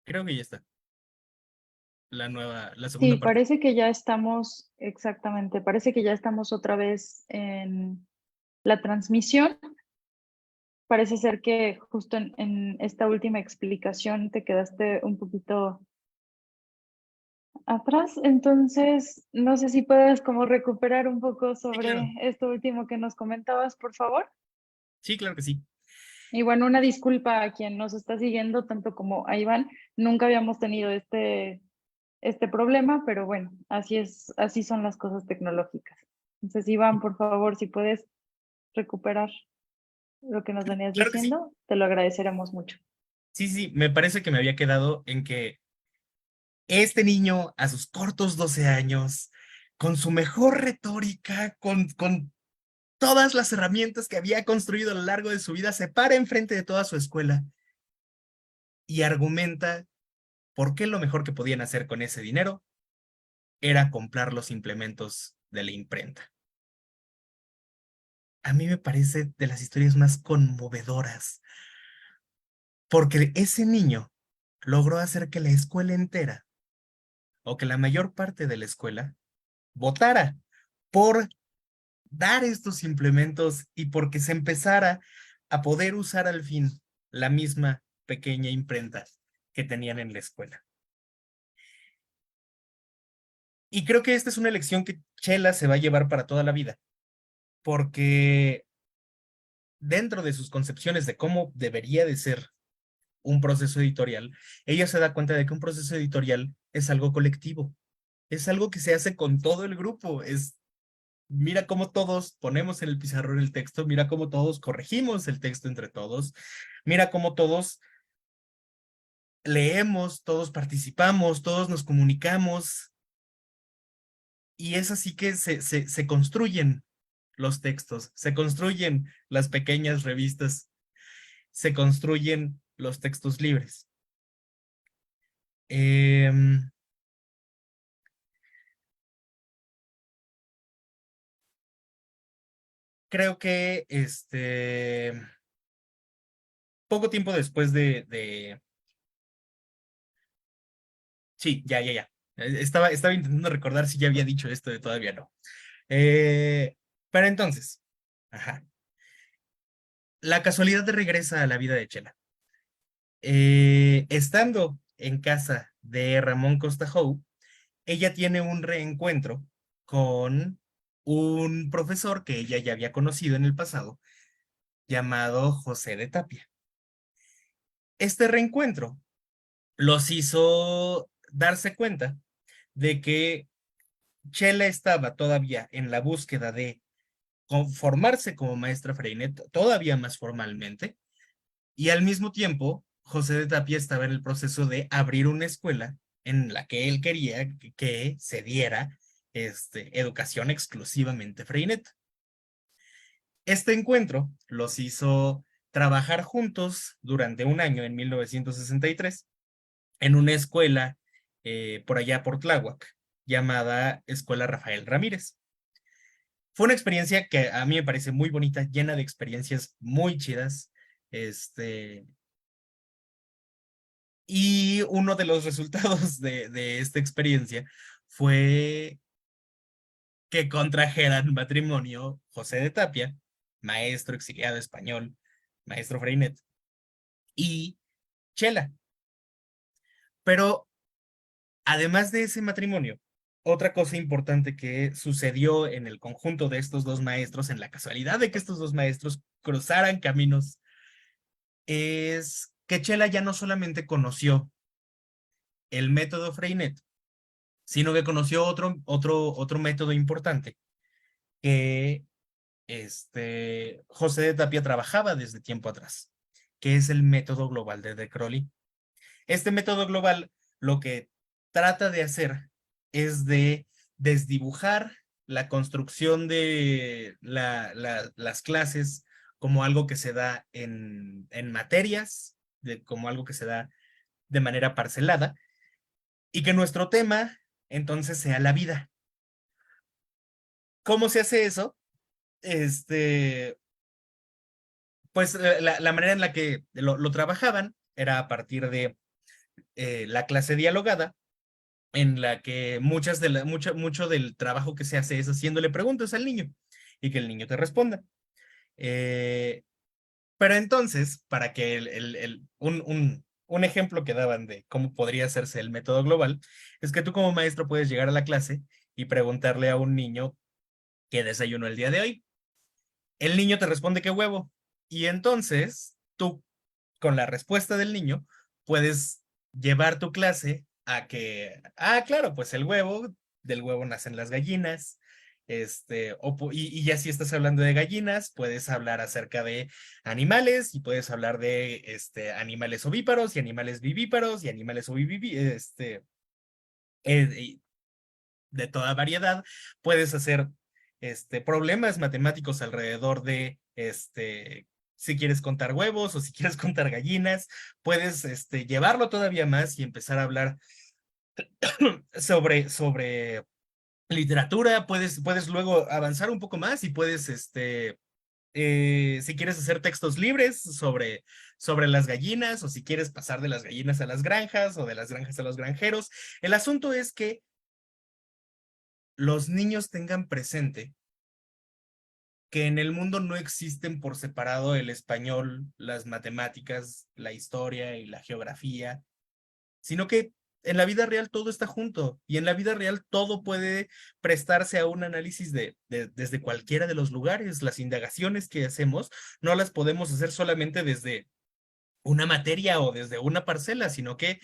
Creo que ya está. La Sí, segunda parte. parece que ya estamos, exactamente, parece que ya estamos otra vez en la transmisión. Parece ser que justo en esta última explicación te quedaste un poquito atrás, entonces no sé si puedes como recuperar un poco Sí, claro. sobre esto último que nos comentabas, por favor. Sí, claro que sí. Y bueno, una disculpa a quien nos está siguiendo, tanto como a Iván. Nunca habíamos tenido este problema, pero bueno, así es, así son las cosas tecnológicas. Entonces, Iván, por favor, si puedes recuperar lo que nos venías Claro que sí. diciendo, te lo agradeceremos mucho. Sí, sí, me parece que me había quedado en que este niño, a sus cortos 12 años, con su mejor retórica, con todas las herramientas que había construido a lo largo de su vida, se para enfrente de toda su escuela y argumenta por qué lo mejor que podían hacer con ese dinero era comprar los implementos de la imprenta. A mí me parece de las historias más conmovedoras, porque ese niño logró hacer que la escuela entera, o que la mayor parte de la escuela, votara por dar estos implementos y porque se empezara a poder usar al fin la misma pequeña imprenta que tenían en la escuela. Y creo que esta es una elección que Chela se va a llevar para toda la vida, porque dentro de sus concepciones de cómo debería de ser un proceso editorial, ella se da cuenta de que un proceso editorial es algo colectivo, es algo que se hace con todo el grupo, mira cómo todos ponemos en el pizarrón el texto, mira cómo todos corregimos el texto entre todos, mira cómo todos leemos, todos participamos, todos nos comunicamos, y es así que se construyen los textos, se construyen las pequeñas revistas, se construyen los textos libres. Em, Creo que poco tiempo después sí, ya. Estaba intentando recordar si ya había dicho esto de todavía no. Eh, pero entonces, ajá, la casualidad regresa a la vida de Chela. Estando en casa de Ramón Costa Jou, ella tiene un reencuentro con un profesor que ella ya había conocido en el pasado, llamado José de Tapia. Este reencuentro los hizo darse cuenta de que Chela estaba todavía en la búsqueda de formarse como maestra Freinet todavía más formalmente, y al mismo tiempo José de Tapia estaba en el proceso de abrir una escuela en la que él quería que se diera educación exclusivamente Freinet. Este encuentro los hizo trabajar juntos durante un año en 1963 en una escuela por allá por Tláhuac llamada Escuela Rafael Ramírez. Fue una experiencia que a mí me parece muy bonita, llena de experiencias muy chidas. Este, y uno de los resultados de esta experiencia fue que contrajeran matrimonio José de Tapia, maestro exiliado español, maestro Freinet, y Chela. Pero además de ese matrimonio, otra cosa importante que sucedió en el conjunto de estos dos maestros, en la casualidad de que estos dos maestros cruzaran caminos, es que Chela ya no solamente conoció el método Freinet, sino que conoció otro método importante que José de Tapia trabajaba desde tiempo atrás, que es el método global de Crowley. Este método global lo que trata de hacer es de desdibujar la construcción de las clases como algo que se da en materias, como algo que se da de manera parcelada, y que nuestro tema entonces sea la vida. ¿Cómo se hace eso? Pues la manera en la que lo trabajaban era a partir de la clase dialogada, en la que mucho del trabajo que se hace es haciéndole preguntas al niño y que el niño te responda. Eh, pero entonces, para que un ejemplo que daban de cómo podría hacerse el método global, es que tú como maestro puedes llegar a la clase y preguntarle a un niño qué desayunó el día de hoy. El niño te responde que huevo. Y entonces tú, con la respuesta del niño, puedes llevar tu clase a que, claro, pues el huevo, del huevo nacen las gallinas. Y ya si estás hablando de gallinas, puedes hablar acerca de animales y puedes hablar de animales ovíparos y animales vivíparos y animales y de toda variedad. Puedes hacer problemas matemáticos alrededor de si quieres contar huevos o si quieres contar gallinas. Puedes llevarlo todavía más y empezar a hablar sobre literatura. Puedes luego avanzar un poco más y puedes si quieres hacer textos libres sobre las gallinas, o si quieres pasar de las gallinas a las granjas o de las granjas a los granjeros. El asunto es que los niños tengan presente que en el mundo no existen por separado el español, las matemáticas, la historia y la geografía, sino que en la vida real todo está junto y en la vida real todo puede prestarse a un análisis desde cualquiera de los lugares. Las indagaciones que hacemos no las podemos hacer solamente desde una materia o desde una parcela, sino que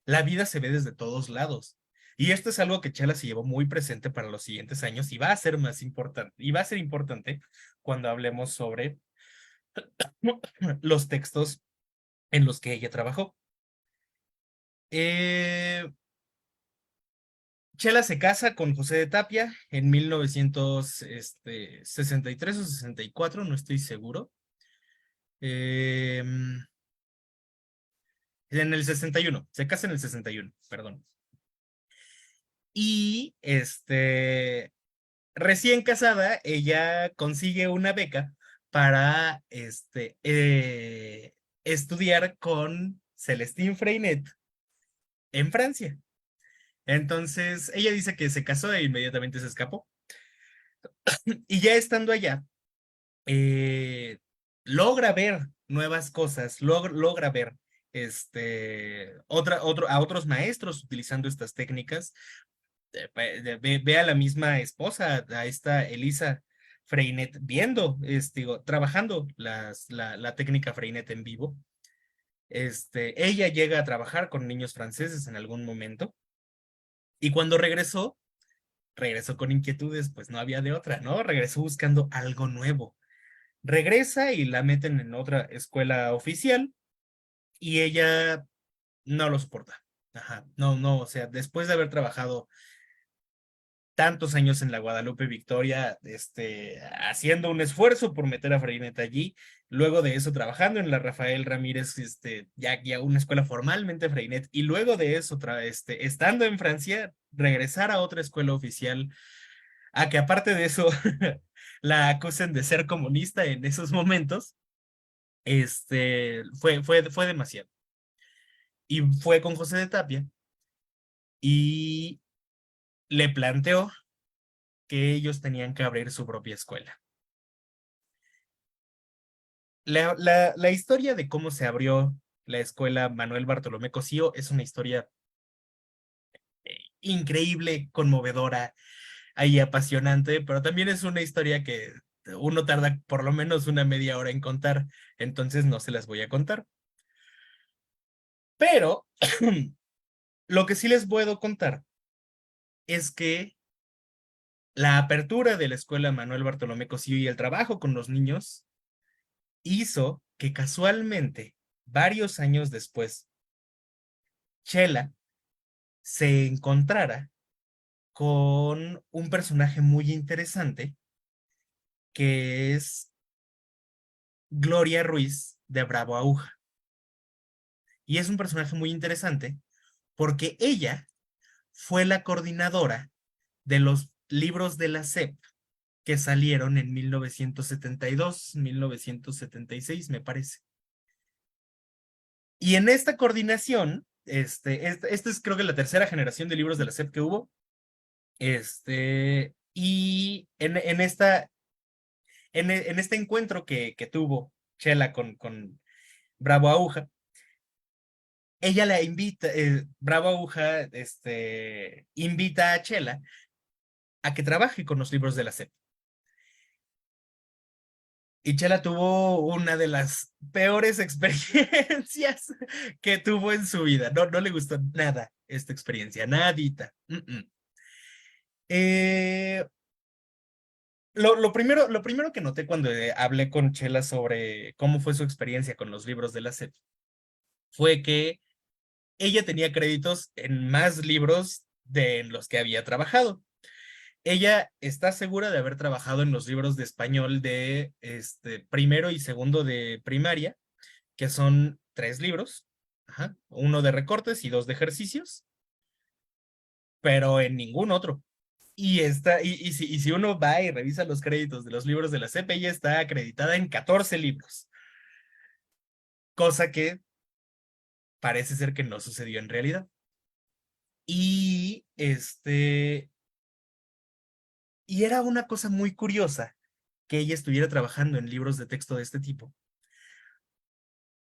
la vida se ve desde todos lados. Y esto es algo que Chela se llevó muy presente para los siguientes años y va a ser más importante, y va a ser importante cuando hablemos sobre los textos en los que ella trabajó. Chela se casa con José de Tapia en 1963 o 64, no estoy seguro. Eh, en el 61, se casa en el 61, perdón. Y recién casada, ella consigue una beca para estudiar con Celestine Freinet en Francia. Entonces, ella dice que se casó e inmediatamente se escapó. Y ya estando allá, eh, logra ver nuevas cosas, logra ver a otros maestros utilizando estas técnicas. Ve a la misma esposa, a esta Elisa Freinet, viendo, trabajando la técnica Freinet en vivo. Ella llega a trabajar con niños franceses en algún momento y cuando regresó con inquietudes, pues no había de otra, ¿no? Regresó buscando algo nuevo. Regresa y la meten en otra escuela oficial y ella no lo soporta. Ajá, no, no, o sea, después de haber trabajado tantos años en la Guadalupe Victoria, haciendo un esfuerzo por meter a Freinet allí, luego de eso trabajando en la Rafael Ramírez, ya una escuela formalmente Freinet, y luego de eso, estando en Francia, regresar a otra escuela oficial, a que aparte de eso la acusen de ser comunista en esos momentos, fue demasiado. Y fue con José de Tapia y le planteó que ellos tenían que abrir su propia escuela. La historia de cómo se abrió la escuela Manuel Bartolomé Cosío es una historia increíble, conmovedora y apasionante, pero también es una historia que uno tarda por lo menos una media hora en contar, entonces no se las voy a contar. Pero lo que sí les puedo contar es que la apertura de la escuela Manuel Bartolomé Cosío y el trabajo con los niños hizo que casualmente, varios años después, Chela se encontrara con un personaje muy interesante que es Gloria Ruiz de Bravo Aguja. Y es un personaje muy interesante porque ella fue la coordinadora de los libros de la SEP que salieron en 1972, 1976, me parece. Y en esta coordinación Esta es creo que la tercera generación de libros de la SEP que hubo. Y en este encuentro que tuvo Chela con Bravo Aguja, ella la invita, Bravo Aguja, invita a Chela a que trabaje con los libros de la SEP. Y Chela tuvo una de las peores experiencias que tuvo en su vida. No, no le gustó nada esta experiencia, nadita. Eh, lo primero que noté cuando hablé con Chela sobre cómo fue su experiencia con los libros de la SEP fue que ella tenía créditos en más libros de en los que había trabajado. Ella está segura de haber trabajado en los libros de español de primero y segundo de primaria, que son 3 libros, ajá, uno de recortes y 2 de ejercicios, pero en ningún otro. Y si uno va y revisa los créditos de los libros de la CEP, ella está acreditada en 14 libros, cosa que parece ser que no sucedió en realidad. Y y era una cosa muy curiosa que ella estuviera trabajando en libros de texto de este tipo,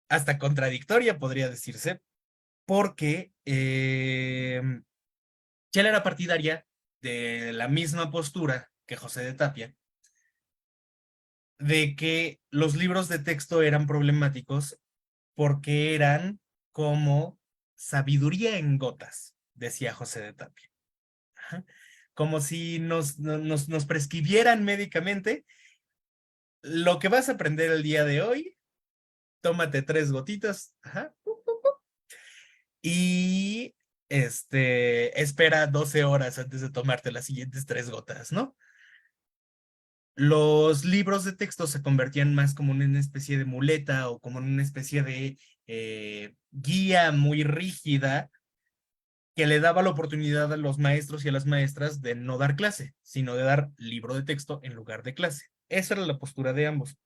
hasta contradictoria podría decirse, porque Chela era partidaria de la misma postura que José de Tapia, de que los libros de texto eran problemáticos porque eran como sabiduría en gotas, decía José de Tapia. Ajá. Como si nos prescribieran médicamente lo que vas a aprender el día de hoy, tómate 3 gotitas, ajá, y espera 12 horas antes de tomarte las siguientes 3 gotas, ¿no? Los libros de texto se convertían más como en una especie de muleta o como en una especie de guía muy rígida que le daba la oportunidad a los maestros y a las maestras de no dar clase, sino de dar libro de texto en lugar de clase. Esa era la postura de ambos.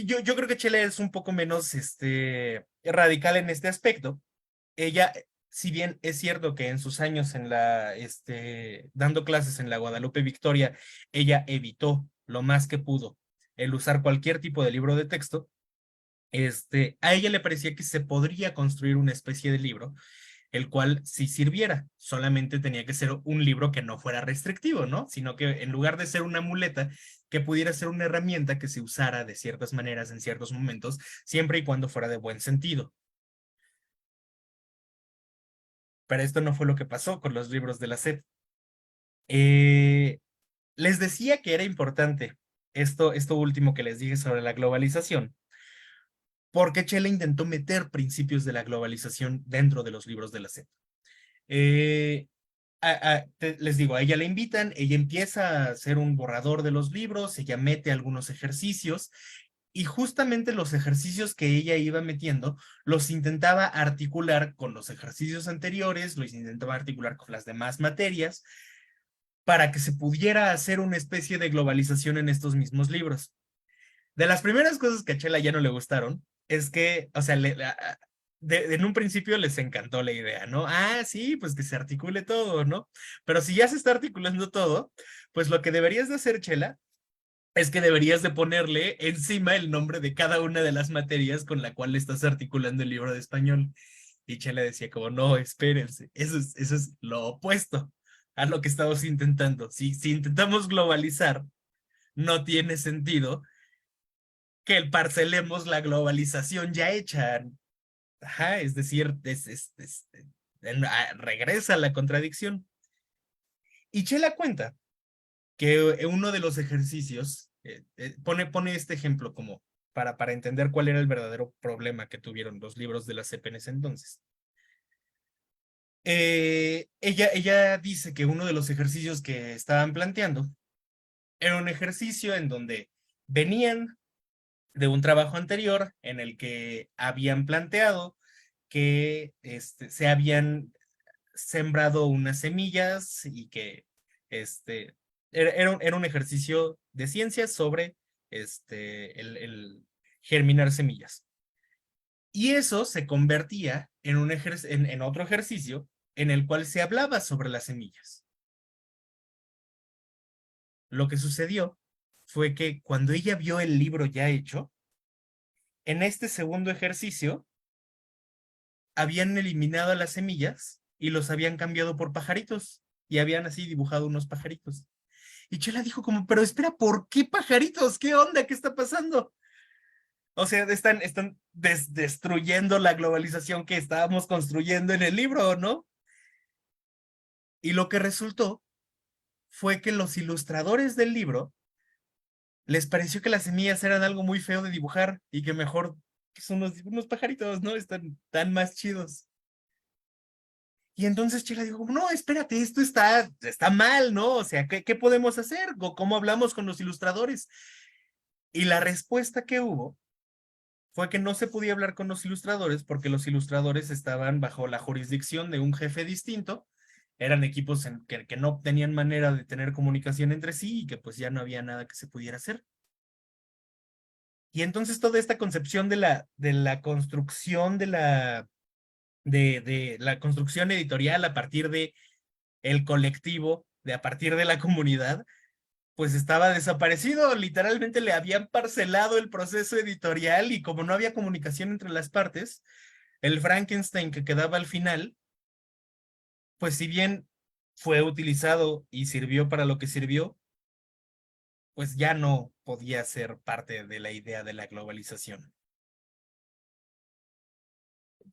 Yo creo que Chile es un poco menos radical en este aspecto. Ella, si bien es cierto que en sus años dando clases en la Guadalupe Victoria, ella evitó lo más que pudo el usar cualquier tipo de libro de texto, a ella le parecía que se podría construir una especie de libro, el cual sí sirviera, solamente tenía que ser un libro que no fuera restrictivo, ¿no? Sino que en lugar de ser una muleta, que pudiera ser una herramienta que se usara de ciertas maneras en ciertos momentos, siempre y cuando fuera de buen sentido. Pero esto no fue lo que pasó con los libros de la SEP. Les decía que era importante esto último que les dije sobre la globalización, porque Chela intentó meter principios de la globalización dentro de los libros de la SEP. Eh, Les digo, a ella le invitan, ella empieza a hacer un borrador de los libros, ella mete algunos ejercicios y justamente los ejercicios que ella iba metiendo los intentaba articular con los ejercicios anteriores, los intentaba articular con las demás materias para que se pudiera hacer una especie de globalización en estos mismos libros. De las primeras cosas que a Chela ya no le gustaron es que, o sea, en un principio les encantó la idea, ¿no? Ah, sí, pues que se articule todo, ¿no? Pero si ya se está articulando todo, pues lo que deberías de hacer, Chela, es que deberías de ponerle encima el nombre de cada una de las materias con la cual estás articulando el libro de español. Y Chela decía como, no, espérense, eso es lo opuesto a lo que estamos intentando. Si intentamos globalizar, no tiene sentido que parcelemos la globalización ya hecha. Ajá, es decir, regresa a la contradicción. Y Chela cuenta que uno de los ejercicios, pone este ejemplo como para entender cuál era el verdadero problema que tuvieron los libros de la CEP en ese entonces. Ella dice que uno de los ejercicios que estaban planteando era un ejercicio en donde venían de un trabajo anterior en el que habían planteado que se habían sembrado unas semillas y que era un ejercicio de ciencias sobre el germinar semillas. Y eso se convertía en, en otro ejercicio en el cual se hablaba sobre las semillas. Lo que sucedió fue que cuando ella vio el libro ya hecho, en este segundo ejercicio habían eliminado las semillas y los habían cambiado por pajaritos y habían así dibujado unos pajaritos. Y Chela dijo como, pero espera, ¿por qué pajaritos? ¿Qué onda? ¿Qué está pasando? O sea, están destruyendo la globalización que estábamos construyendo en el libro, ¿no? Y lo que resultó fue que los ilustradores del libro les pareció que las semillas eran algo muy feo de dibujar y que mejor que son unos pajaritos, ¿no? Están tan más chidos. Y entonces Chela dijo, no, espérate, esto está mal, ¿no? O sea, ¿qué podemos hacer? ¿Cómo hablamos con los ilustradores? Y la respuesta que hubo fue que no se podía hablar con los ilustradores porque los ilustradores estaban bajo la jurisdicción de un jefe distinto, eran equipos que no tenían manera de tener comunicación entre sí y que pues ya no había nada que se pudiera hacer. Y entonces toda esta concepción de la construcción de la construcción editorial a partir de el colectivo, a partir de la comunidad, pues estaba desaparecido, literalmente le habían parcelado el proceso editorial y como no había comunicación entre las partes, el Frankenstein que quedaba al final, pues si bien fue utilizado y sirvió para lo que sirvió, pues ya no podía ser parte de la idea de la globalización.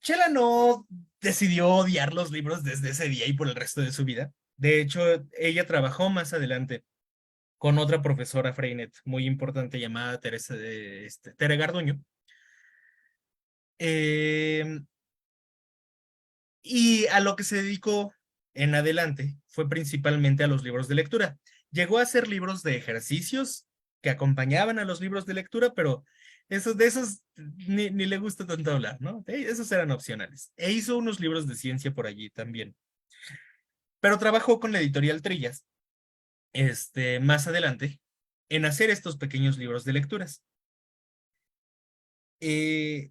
Chela no decidió odiar los libros desde ese día y por el resto de su vida. De hecho, ella trabajó más adelante con otra profesora Freinet muy importante llamada Tere Garduño. Eh, y a lo que se dedicó en adelante fue principalmente a los libros de lectura. Llegó a hacer libros de ejercicios que acompañaban a los libros de lectura, pero de esos ni le gusta tanto hablar, ¿no? Esos eran opcionales. E hizo unos libros de ciencia por allí también. Pero trabajó con la editorial Trillas, más adelante, en hacer estos pequeños libros de lecturas. Eh,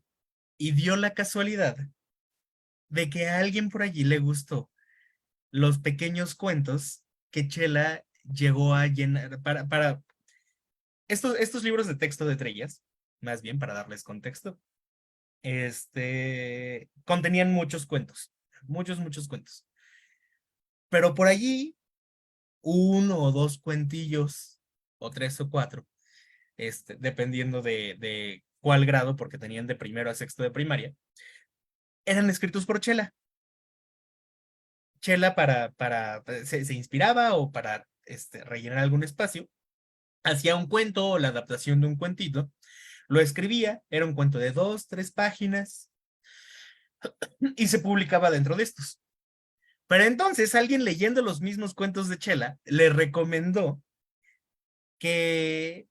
y dio la casualidad de que a alguien por allí le gustó los pequeños cuentos que Chela llegó a llenar para estos libros de texto de Trellas, más bien para darles contexto, contenían muchos cuentos, muchos cuentos. Pero por allí, uno o dos cuentillos, o tres o cuatro, dependiendo de cuál grado, porque tenían de primero a sexto de primaria, eran escritos por Chela. Chela se inspiraba o para rellenar algún espacio, hacía un cuento o la adaptación de un cuentito, lo escribía, era un cuento de 2, 3 páginas y se publicaba dentro de estos. Pero entonces alguien leyendo los mismos cuentos de Chela le recomendó que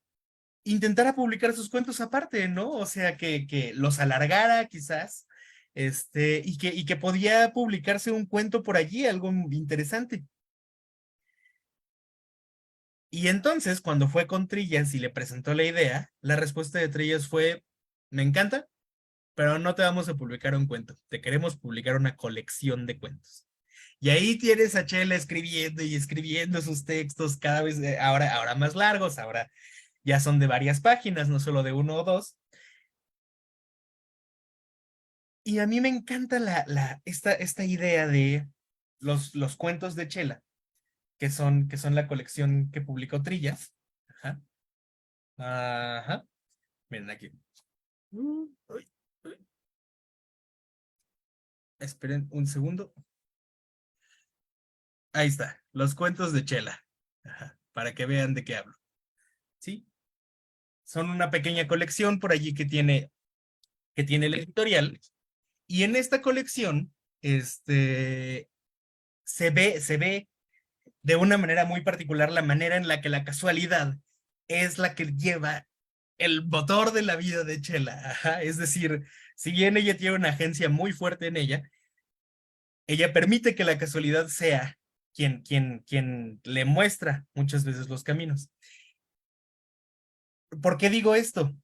intentara publicar sus cuentos aparte, ¿no? O sea, que los alargara quizás, y que podía publicarse un cuento por allí, algo interesante. Y entonces, cuando fue con Trillas y le presentó la idea, la respuesta de Trillas fue, me encanta, pero no te vamos a publicar un cuento, te queremos publicar una colección de cuentos. Y ahí tienes a Chela escribiendo y escribiendo sus textos cada vez, ahora más largos, ahora ya son de varias páginas, no solo de uno o dos. Y a mí me encanta esta idea de los cuentos de Chela, que son la colección que publicó Trillas. Ajá. Ajá. Miren aquí. Uy, uy. Esperen un segundo. Ahí está, los cuentos de Chela. Ajá, para que vean de qué hablo. ¿Sí? Son una pequeña colección por allí que tiene el editorial. Y en esta colección, se ve de una manera muy particular la manera en la que la casualidad es la que lleva el motor de la vida de Chela. Ajá, es decir, si bien ella tiene una agencia muy fuerte en ella permite que la casualidad sea quien le muestra muchas veces los caminos. ¿Por qué digo esto?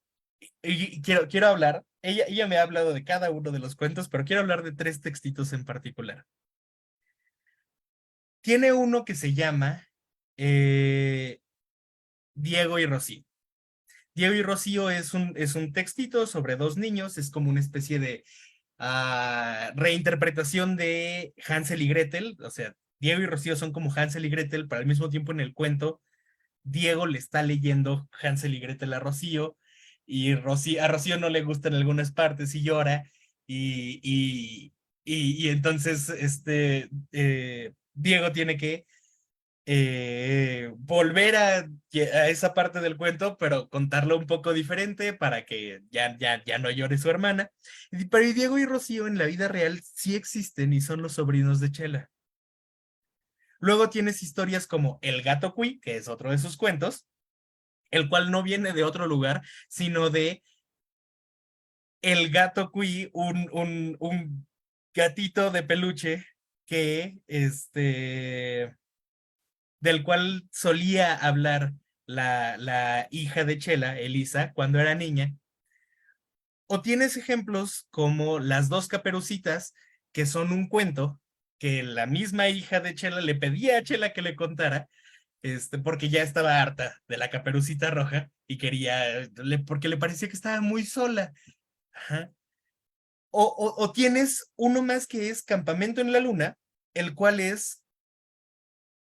Y quiero hablar ella me ha hablado de cada uno de los cuentos, pero quiero hablar de tres textitos en particular. Tiene uno que se llama eh, Diego y Rocío. Diego y Rocío es un textito sobre dos niños, es como una especie de reinterpretación de Hansel y Gretel, o sea, Diego y Rocío son como Hansel y Gretel, pero al mismo tiempo en el cuento, Diego le está leyendo Hansel y Gretel a Rocío, y a Rocío no le gustan algunas partes y llora, y, y, y entonces Diego tiene que volver a esa parte del cuento, pero contarlo un poco diferente para que ya no llore su hermana. Pero y Diego y Rocío en la vida real sí existen y son los sobrinos de Chela. Luego tienes historias como El gato Cui, que es otro de sus cuentos, el cual no viene de otro lugar, sino de el gato Cui, un gatito de peluche que del cual solía hablar la hija de Chela, Elisa, cuando era niña. O tienes ejemplos como Las dos caperucitas, que son un cuento que la misma hija de Chela le pedía a Chela que le contara, porque ya estaba harta de la caperucita roja y porque le parecía que estaba muy sola. Ajá. O tienes uno más que es Campamento en la Luna, el cual es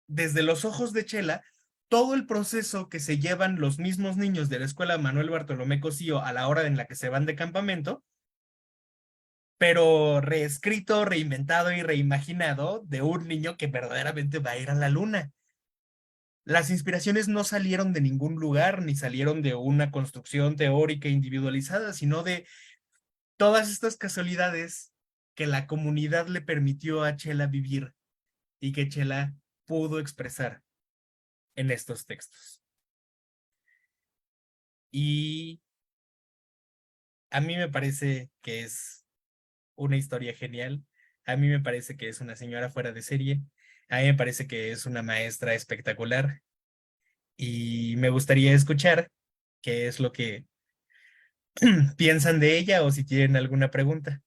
desde los ojos de Chela todo el proceso que se llevan los mismos niños de la escuela Manuel Bartolomé Cosío a la hora en la que se van de campamento, pero reescrito, reinventado y reimaginado de un niño que verdaderamente va a ir a la luna. Las inspiraciones no salieron de ningún lugar, ni salieron de una construcción teórica individualizada, sino de todas estas casualidades que la comunidad le permitió a Chela vivir y que Chela pudo expresar en estos textos. Y a mí me parece que es una historia genial. A mí me parece que es una señora fuera de serie. A mí me parece que es una maestra espectacular. Y me gustaría escuchar qué es lo que piensan de ella o si tienen alguna pregunta.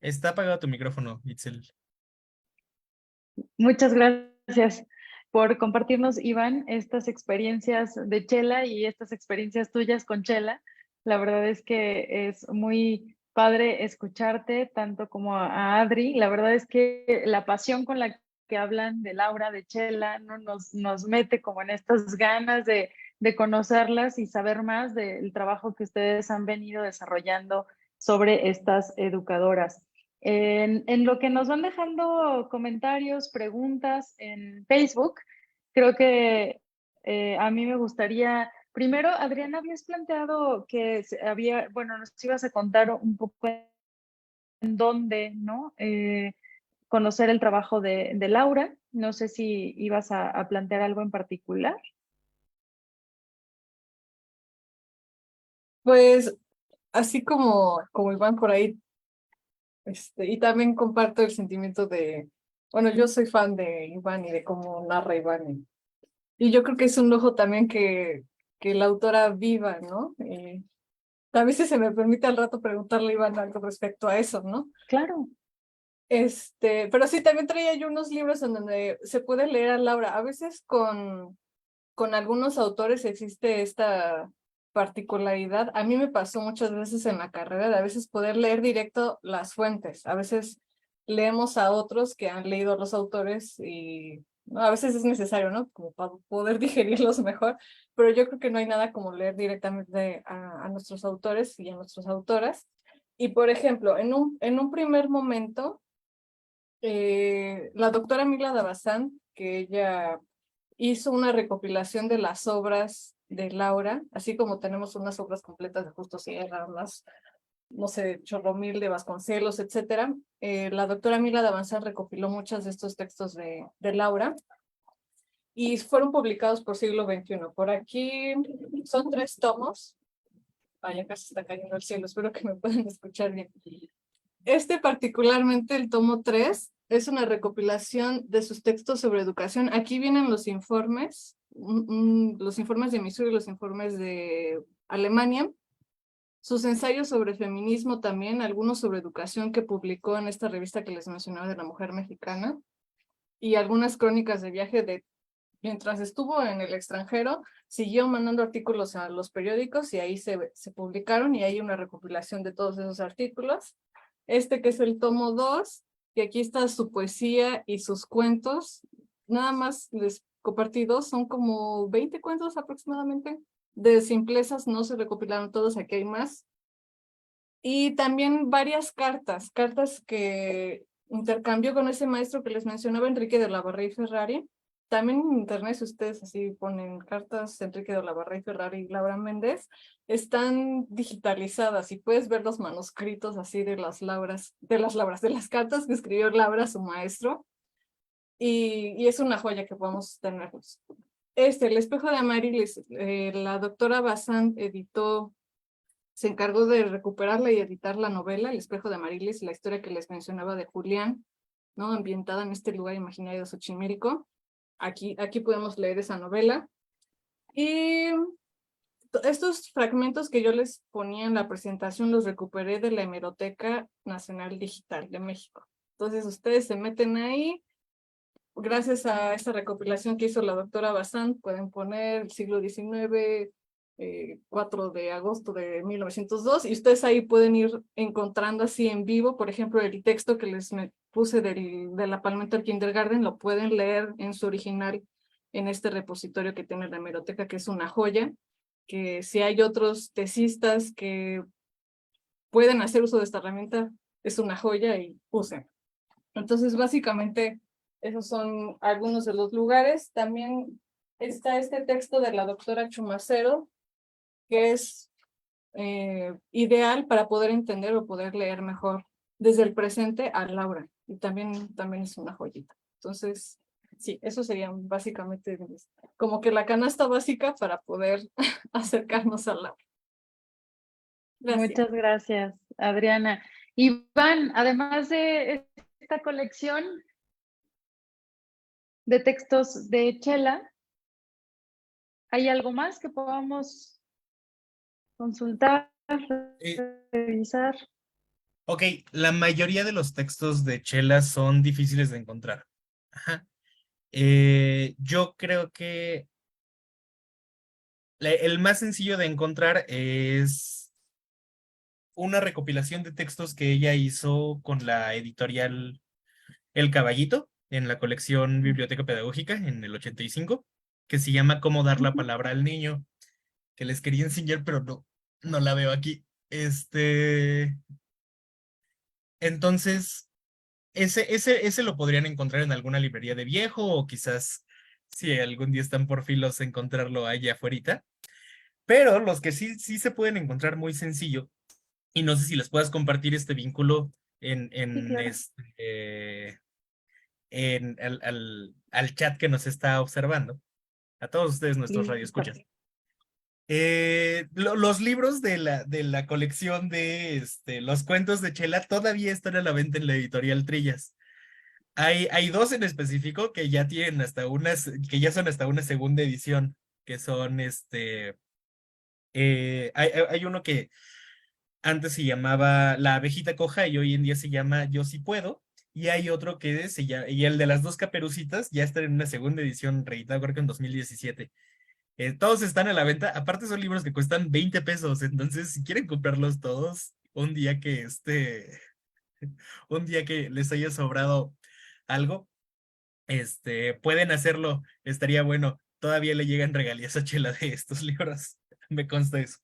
Está apagado tu micrófono, Itzel. Muchas gracias por compartirnos, Iván, estas experiencias de Chela y estas experiencias tuyas con Chela. La verdad es que es muy padre escucharte, tanto como a Adri. La verdad es que la pasión con la que hablan de Laura, de Chela, ¿no? Nos mete como en estas ganas de conocerlas y saber más del trabajo que ustedes han venido desarrollando sobre estas educadoras. En lo que nos van dejando comentarios, preguntas en Facebook, creo que a mí me gustaría, primero, Adriana, habías planteado que había, bueno, nos ibas a contar un poco en dónde, ¿no? Conocer el trabajo de Laura. No sé si ibas a plantear algo en particular. Pues así como Iván por ahí, y también comparto el sentimiento bueno, yo soy fan de Iván y de cómo narra Iván. Y yo creo que es un lujo también que la autora viva, ¿no? A si se me permite al rato preguntarle a Iván algo respecto a eso, ¿no? Claro. Pero sí, también traía yo unos libros en donde se puede leer a Laura. A veces con algunos autores existe esta particularidad. A mí me pasó muchas veces en la carrera de a veces poder leer directo las fuentes. A veces leemos a otros que han leído a los autores y ¿no? A veces es necesario, ¿no? Como para poder digerirlos mejor, pero yo creo que no hay nada como leer directamente a nuestros autores y a nuestras autoras. Y por ejemplo, en un primer momento, la doctora Mila Davazán, que ella hizo una recopilación de las obras de Laura, así como tenemos unas obras completas de Justo Sierra, unas, no sé, Chorromil de Vasconcelos, etcétera. La doctora Mila Davazán recopiló muchos de estos textos de Laura y fueron publicados por Siglo XXI. Por aquí son 3 tomos. Vaya, casi está cayendo el cielo, espero que me puedan escuchar bien. Particularmente, el tomo 3, es una recopilación de sus textos sobre educación. Aquí vienen los informes de Missouri y los informes de Alemania, sus ensayos sobre feminismo también, algunos sobre educación que publicó en esta revista que les mencionaba de la mujer mexicana, y algunas crónicas de viaje de mientras estuvo en el extranjero, siguió mandando artículos a los periódicos y ahí se publicaron y hay una recopilación de todos esos artículos. Este que es el tomo 2, que aquí está su poesía y sus cuentos. Nada más les compartí dos, son como 20 cuentos aproximadamente. De simplezas no se recopilaron todos, aquí hay más. Y también varias cartas que intercambió con ese maestro que les mencionaba, Enrique de la Barra y Ferrari. También en internet, si ustedes así ponen cartas Enrique de la Barra y Ferrari y Laura Méndez, están digitalizadas y puedes ver los manuscritos así de las cartas que escribió Laura a su maestro. Y es una joya que podemos tenerlos. El espejo de Amarilis, la doctora Bazán se encargó de recuperarla y editar la novela El espejo de Amarilis, la historia que les mencionaba de Julián, ¿no? Ambientada en este lugar imaginario de Xochimilco. Aquí podemos leer esa novela. Y estos fragmentos que yo les ponía en la presentación los recuperé de la Hemeroteca Nacional Digital de México. Entonces ustedes se meten ahí. Gracias a esta recopilación que hizo la doctora Bazán, pueden poner el siglo XIX, 4 de agosto de 1902, y ustedes ahí pueden ir encontrando así en vivo, por ejemplo, el texto que les puse de la Palmetto Kindergarten, lo pueden leer en su original en este repositorio que tiene la hemeroteca, que es una joya, que si hay otros tesistas que pueden hacer uso de esta herramienta, es una joya y usen. Entonces, básicamente, esos son algunos de los lugares. También está este texto de la doctora Chumacero, que es ideal para poder entender o poder leer mejor desde el presente a Laura. Y también es una joyita. Entonces, sí, eso serían básicamente como que la canasta básica para poder acercarnos a Laura. Gracias. Muchas gracias, Adriana. Iván, además de esta colección de textos de Chela, ¿hay algo más que podamos consultar, revisar? Ok, la mayoría de los textos de Chela son difíciles de encontrar. Ajá. Yo creo que el más sencillo de encontrar es una recopilación de textos que ella hizo con la editorial El Caballito en la colección Biblioteca Pedagógica en el 85, que se llama Cómo dar la palabra al niño, que les quería enseñar, pero no la veo aquí. Entonces, ese lo podrían encontrar en alguna librería de viejo o quizás si algún día están por filos encontrarlo allá afuera. Pero los que sí se pueden encontrar muy sencillo, y no sé si les puedas compartir este vínculo en, Sí, en, claro. este, en al chat que nos está observando, a todos ustedes nuestros Listo. radioescuchas. Los libros de la colección de los cuentos de Chela todavía están a la venta en la editorial Trillas. Hay dos en específico que ya tienen que ya son hasta una segunda edición, que son hay uno que antes se llamaba La abejita coja y hoy en día se llama Yo sí puedo. Y hay otro que se llama, y el de las dos caperucitas ya está en una segunda edición reeditada, creo que en 2017. Todos están a la venta. Aparte son libros que cuestan 20 pesos. Entonces, si quieren comprarlos todos, un día que les haya sobrado algo, pueden hacerlo. Estaría bueno. Todavía le llegan regalías a Chela de estos libros. Me consta eso.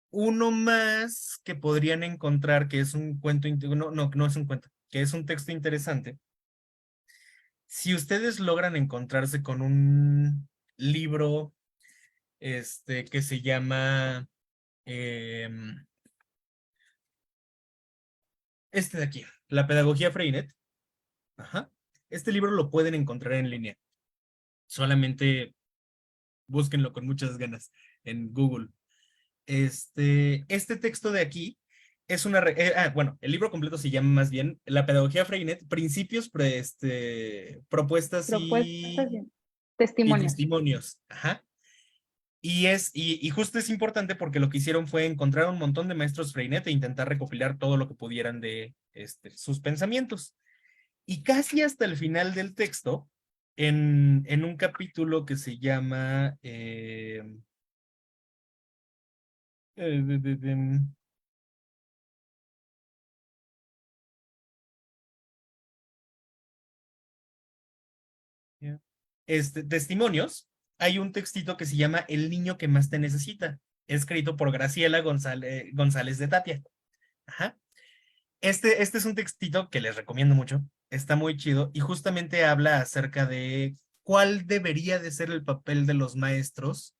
Uno más que podrían encontrar que es un cuento, no es un cuento, que es un texto interesante. Si ustedes logran encontrarse con un libro, que se llama, este de aquí, La Pedagogía Freinet. Ajá. Este libro lo pueden encontrar en línea. Solamente búsquenlo con muchas ganas en Google. Este texto de aquí bueno, el libro completo se llama más bien La pedagogía Freinet, principios, propuestas Propuestas y y testimonios. testimonios. Ajá. Y justo es importante porque lo que hicieron fue encontrar un montón de maestros Freinet e intentar recopilar todo lo que pudieran de sus pensamientos. Y casi hasta el final del texto, en un capítulo que se llama eh, de- de- de- testimonios, hay un textito que se llama El niño que más te necesita, escrito por Graciela González de Tapia. Ajá. Este es un textito que les recomiendo mucho, está muy chido y justamente habla acerca de cuál debería de ser el papel de los maestros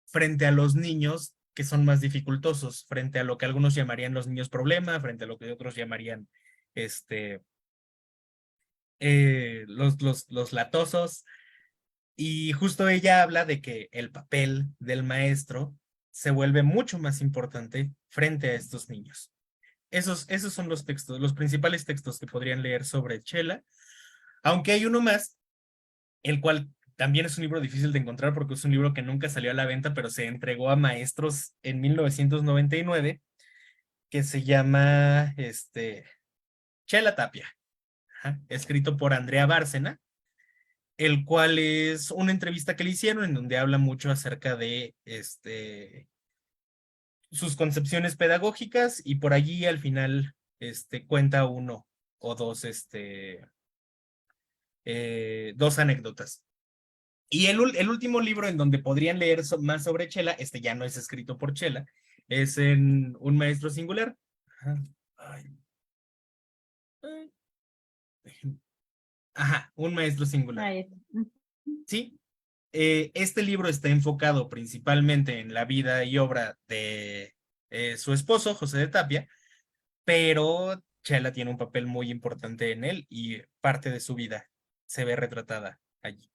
frente a los niños que son más dificultosos, frente a lo que algunos llamarían los niños problema, frente a lo que otros llamarían este, los latosos. Y justo ella habla de que el papel del maestro se vuelve mucho más importante frente a estos niños. Esos son los textos, los principales textos que podrían leer sobre Chela, aunque hay uno más, el cual también es un libro difícil de encontrar porque es un libro que nunca salió a la venta, pero se entregó a maestros en 1999, que se llama Chela Tapia, ajá, escrito por Andrea Bárcena, el cual es una entrevista que le hicieron en donde habla mucho acerca de sus concepciones pedagógicas y por allí al final cuenta uno o dos, dos anécdotas. Y el último libro en donde podrían leer más sobre Chela, este ya no es escrito por Chela, es en Un Maestro Singular. Ajá, ay, ay, ajá, Un Maestro Singular. Ahí está. Sí, este libro está enfocado principalmente en la vida y obra de su esposo, José de Tapia, pero Chela tiene un papel muy importante en él y parte de su vida se ve retratada allí.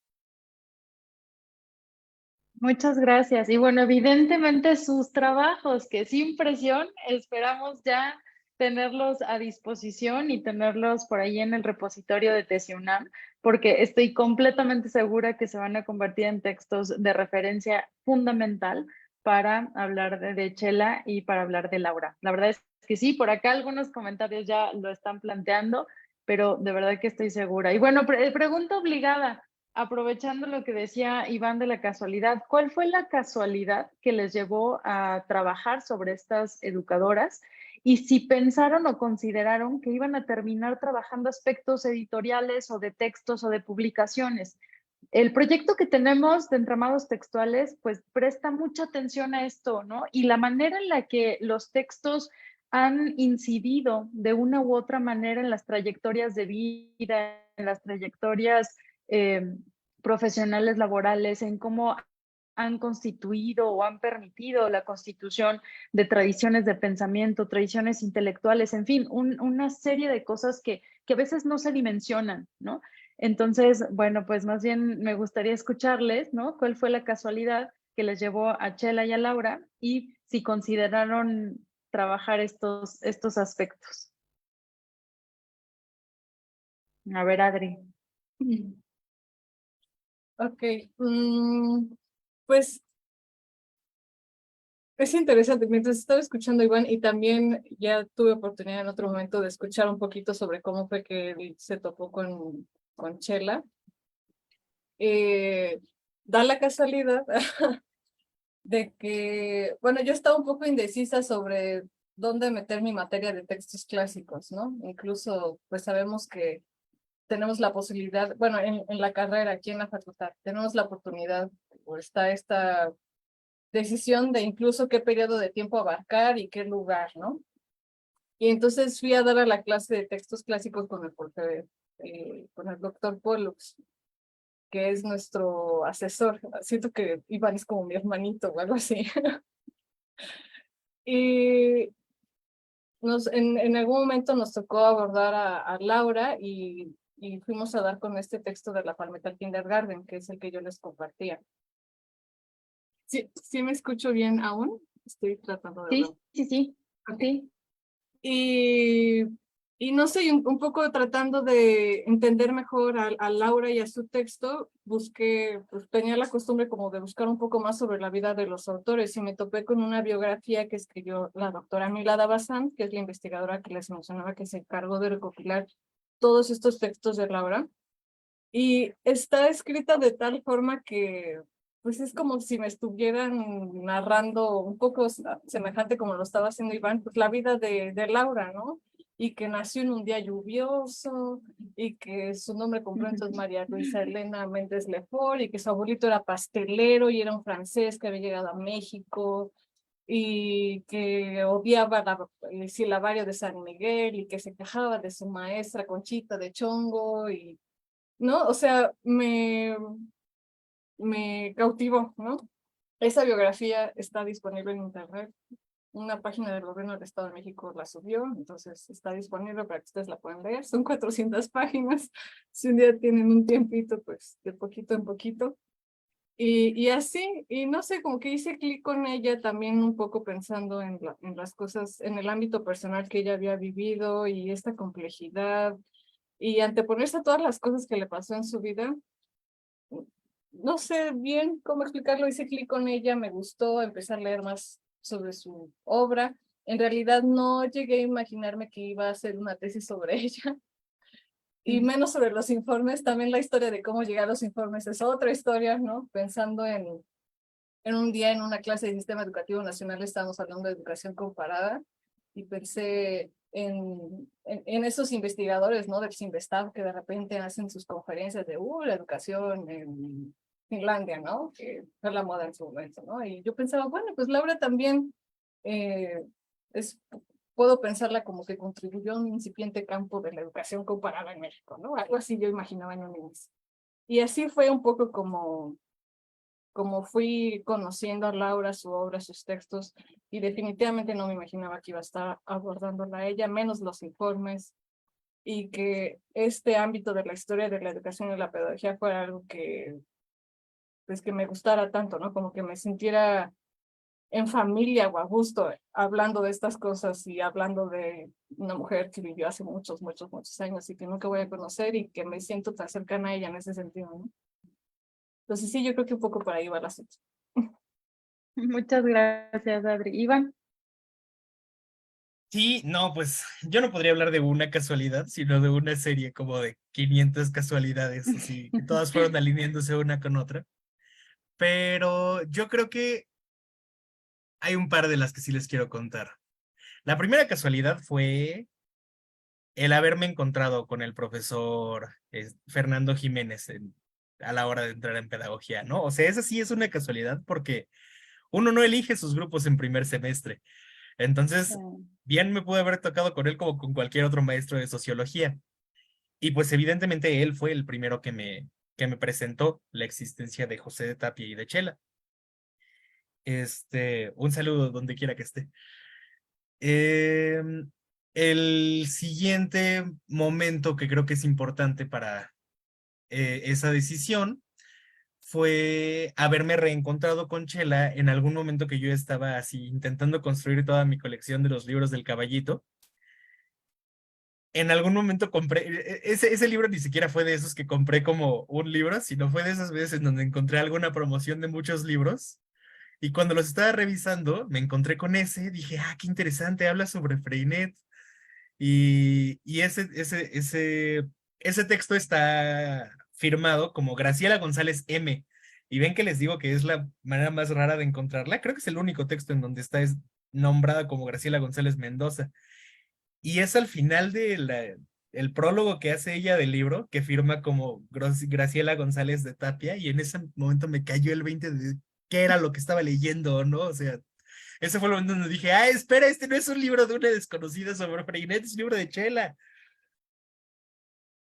Muchas gracias. Y bueno, evidentemente sus trabajos, que sin presión, esperamos ya tenerlos a disposición y tenerlos por ahí en el repositorio de TesiUNAM, porque estoy completamente segura que se van a convertir en textos de referencia fundamental para hablar de Chela y para hablar de Laura. La verdad es que sí, por acá algunos comentarios ya lo están planteando, pero de verdad que estoy segura. Y bueno, pregunta obligada. Aprovechando lo que decía Iván de la casualidad, ¿cuál fue la casualidad que les llevó a trabajar sobre estas educadoras? Y si pensaron o consideraron que iban a terminar trabajando aspectos editoriales o de textos o de publicaciones. El proyecto que tenemos de entramados textuales, pues presta mucha atención a esto, ¿no? Y la manera en la que los textos han incidido de una u otra manera en las trayectorias de vida, en las trayectorias eh, profesionales laborales, en cómo han constituido o han permitido la constitución de tradiciones de pensamiento, tradiciones intelectuales, en fin, una serie de cosas que a veces no se dimensionan, ¿no? Entonces, bueno, pues más bien me gustaría escucharles, ¿no? ¿Cuál fue la casualidad que les llevó a Chela y a Laura y si consideraron trabajar estos aspectos? A ver, Adri. Ok, pues es interesante. Mientras estaba escuchando a Iván y también ya tuve oportunidad en otro momento de escuchar un poquito sobre cómo fue que él se topó con Chela. Eh, Da la casualidad de que, bueno, yo estaba un poco indecisa sobre dónde meter mi materia de textos clásicos, ¿no? Incluso, pues sabemos que tenemos la posibilidad, bueno, en la carrera, aquí en la facultad, tenemos la oportunidad, o está esta decisión de incluso qué periodo de tiempo abarcar y qué lugar, ¿no? Y entonces fui a dar a la clase de textos clásicos con el profe, con el doctor Pollux, que es nuestro asesor. Siento que Iván es como mi hermanito o algo así. Y en algún momento nos tocó abordar a Laura y fuimos a dar con este texto de la Palmetal Kindergarten, que es el que yo les compartía. Sí, sí me escucho bien aún. Estoy tratando de hablar. Sí, sí, sí, Ok. sí. Y, y no sé, un poco tratando de entender mejor a Laura y a su texto, busqué, pues tenía la costumbre como de buscar un poco más sobre la vida de los autores y me topé con una biografía que escribió la doctora Milada Bazán, que es la investigadora que les mencionaba que se encargó de recopilar todos estos textos de Laura. Y está escrita de tal forma que, pues es como si me estuvieran narrando un poco semejante como lo estaba haciendo Iván, pues la vida de Laura, ¿no? Y que nació en un día lluvioso, y que su nombre completo es María Luisa Elena Méndez Lefort, y que su abuelito era pastelero y era un francés que había llegado a México, y que odiaba el silabario de San Miguel, y que se quejaba de su maestra Conchita de Chongo, y ¿no? O sea, me cautivó, ¿no? Esa biografía está disponible en internet. Una página del gobierno del Estado de México la subió, entonces está disponible para que ustedes la puedan leer. Son 400 páginas. Si un día tienen un tiempito, pues de poquito en poquito. Y así, y no sé, como que hice clic con ella también un poco pensando en las cosas, en el ámbito personal que ella había vivido y esta complejidad y anteponerse a todas las cosas que le pasó en su vida. No sé bien cómo explicarlo, hice clic con ella, me gustó, empecé a leer más sobre su obra. En realidad no llegué a imaginarme que iba a hacer una tesis sobre ella, y menos sobre los informes. También la historia de cómo llegar a los informes es otra historia, ¿no? Pensando en un día en una clase de Sistema Educativo Nacional estábamos hablando de educación comparada, y pensé en esos investigadores, ¿no? Del Cinvestav, que de repente hacen sus conferencias de la educación en Finlandia, ¿no? Que fue la moda en su momento, ¿no? Y yo pensaba, bueno, pues Laura también eh, es, puedo pensarla como que contribuyó a un incipiente campo de la educación comparada en México, ¿no? Algo así yo imaginaba en un inicio. Y así fue un poco como fui conociendo a Laura, su obra, sus textos, y definitivamente no me imaginaba que iba a estar abordándola a ella, menos los informes, y que este ámbito de la historia de la educación y la pedagogía fuera algo que, pues, que me gustara tanto, ¿no? Como que me sintiera en familia o a gusto hablando de estas cosas y hablando de una mujer que vivió hace muchos, muchos, muchos años y que nunca voy a conocer, y que me siento tan cercana a ella en ese sentido, ¿no? Entonces sí, yo creo que un poco por ahí va el asunto. Muchas gracias, Adri. Iván. Sí, no, pues yo no podría hablar de una casualidad, sino de una serie como de 500 casualidades, así, que todas fueron alineándose una con otra. Pero yo creo que hay un par de las que sí les quiero contar. La primera casualidad fue el haberme encontrado con el profesor Fernando Jiménez a la hora de entrar en pedagogía, ¿no? O sea, esa sí es una casualidad porque uno no elige sus grupos en primer semestre. Entonces, bien me pude haber tocado con él como con cualquier otro maestro de sociología. Y pues evidentemente él fue el primero que me presentó la existencia de José de Tapia y de Chela. Un saludo donde quiera que esté. Em, el siguiente momento que creo que es importante para esa decisión fue haberme reencontrado con Chela en algún momento que yo estaba así intentando construir toda mi colección de los libros del Caballito. En algún momento compré, ese libro ni siquiera fue de esos que compré como un libro, sino fue de esas veces en donde encontré alguna promoción de muchos libros. Y cuando los estaba revisando, me encontré con ese, dije, ah, qué interesante, habla sobre Freinet. Y ese texto está firmado como Graciela González M. Y ven que les digo que es la manera más rara de encontrarla. Creo que es el único texto en donde está nombrada como Graciela González Mendoza. Y es al final el prólogo que hace ella del libro, que firma como Graciela González de Tapia. Y en ese momento me cayó el 20 de qué era lo que estaba leyendo, ¿no? O sea, ese fue el momento donde dije, ah, espera, este no es un libro de una desconocida sobre Freinet, es un libro de Chela.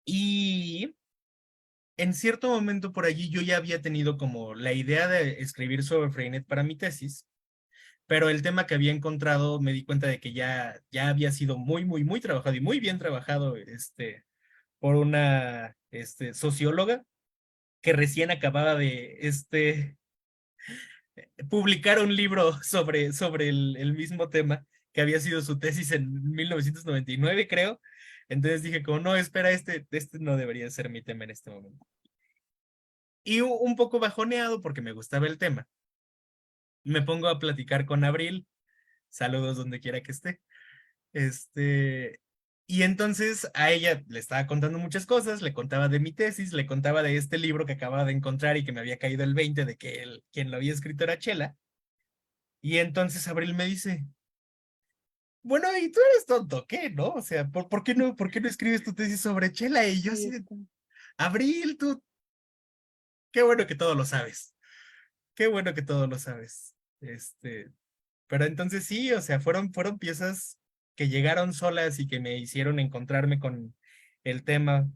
Y en cierto momento por allí yo ya había tenido como la idea de escribir sobre Freinet para mi tesis, pero el tema que había encontrado me di cuenta de que ya había sido muy, muy, muy trabajado y muy bien trabajado por una socióloga que recién acababa de publicar un libro sobre el mismo tema que había sido su tesis en 1999, creo. Entonces dije como, no, espera, este no debería ser mi tema en este momento. Y un poco bajoneado porque me gustaba el tema. Me pongo a platicar con Abril. Saludos donde quiera que esté. Y entonces a ella le estaba contando muchas cosas, le contaba de mi tesis, le contaba de este libro que acababa de encontrar y que me había caído el 20 de que quien lo había escrito era Chela. Y entonces Abril me dice, bueno, y tú eres tonto, ¿qué? ¿No? O sea, por qué no escribes tu tesis sobre Chela? Y yo Sí, así de, Abril, tú, qué bueno que todo lo sabes, qué bueno que todo lo sabes. Pero entonces sí, o sea, fueron piezas que llegaron solas y que me hicieron encontrarme con el tema,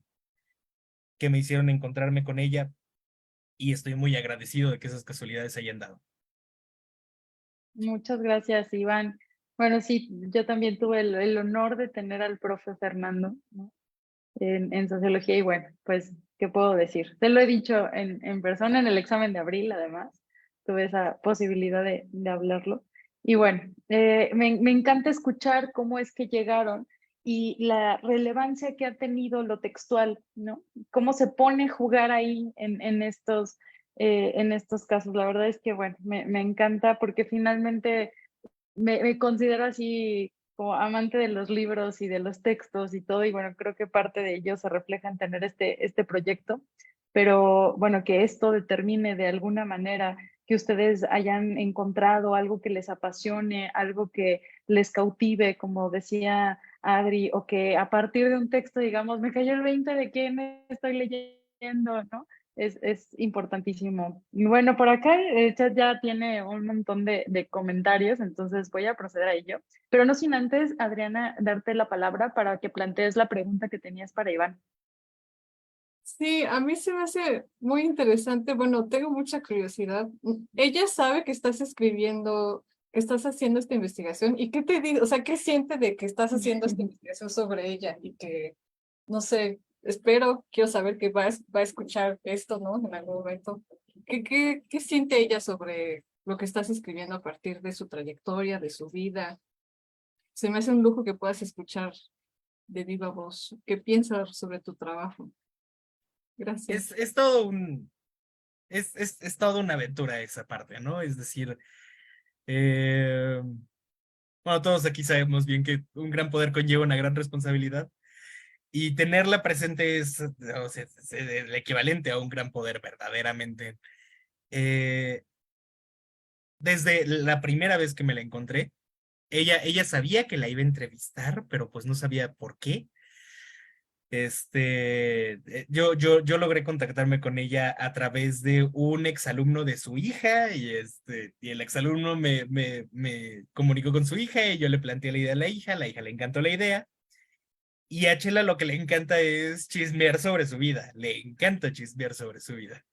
que me hicieron encontrarme con ella, y estoy muy agradecido de que esas casualidades se hayan dado. muchas gracias, Iván. Bueno, sí, yo también tuve el honor de tener al profe Fernando, ¿no? En sociología y bueno, pues, ¿qué puedo decir? Te lo he dicho en persona en el examen de abril, además, tuve esa posibilidad de hablarlo. Y bueno, me encanta escuchar cómo es que llegaron y la relevancia que ha tenido lo textual, ¿no? Cómo se pone a jugar ahí en estos casos. La verdad es que, bueno, me encanta porque finalmente me considero así como amante de los libros y de los textos y todo, y bueno, creo que parte de ello se refleja en tener este proyecto, pero bueno, que esto determine de alguna manera que ustedes hayan encontrado algo que les apasione, algo que les cautive, como decía Adri, o que a partir de un texto, digamos, me cayó el 20 de qué me estoy leyendo, ¿no? Es importantísimo. Y bueno, por acá el chat ya tiene un montón de comentarios, entonces voy a proceder a ello. Pero no sin antes, Adriana, darte la palabra para que plantees la pregunta que tenías para Iván. Sí, a mí se me hace muy interesante. Bueno, tengo mucha curiosidad. Ella sabe que estás escribiendo, que estás haciendo esta investigación. ¿Y qué te dice? O sea, ¿qué siente de que estás haciendo esta investigación sobre ella? Y que, no sé, quiero saber que va a escuchar esto, ¿no? En algún momento. ¿Qué siente ella sobre lo que estás escribiendo a partir de su trayectoria, de su vida? Se me hace un lujo que puedas escuchar de viva voz. ¿Qué piensas sobre tu trabajo? Es, Gracias. es todo un, es toda una aventura esa parte, ¿no? Es decir, bueno, todos aquí sabemos bien que un gran poder conlleva una gran responsabilidad. Y tenerla presente es, o sea, es el equivalente a un gran poder, verdaderamente. Eh, Desde la primera vez que me la encontré, ella sabía que la iba a entrevistar, pero pues no sabía por qué. Yo logré contactarme con ella a través de un exalumno de su hija, y el exalumno me comunicó con su hija y yo le planteé la idea a la hija le encantó la idea. Y a Chela lo que le encanta es chismear sobre su vida, le encanta chismear sobre su vida.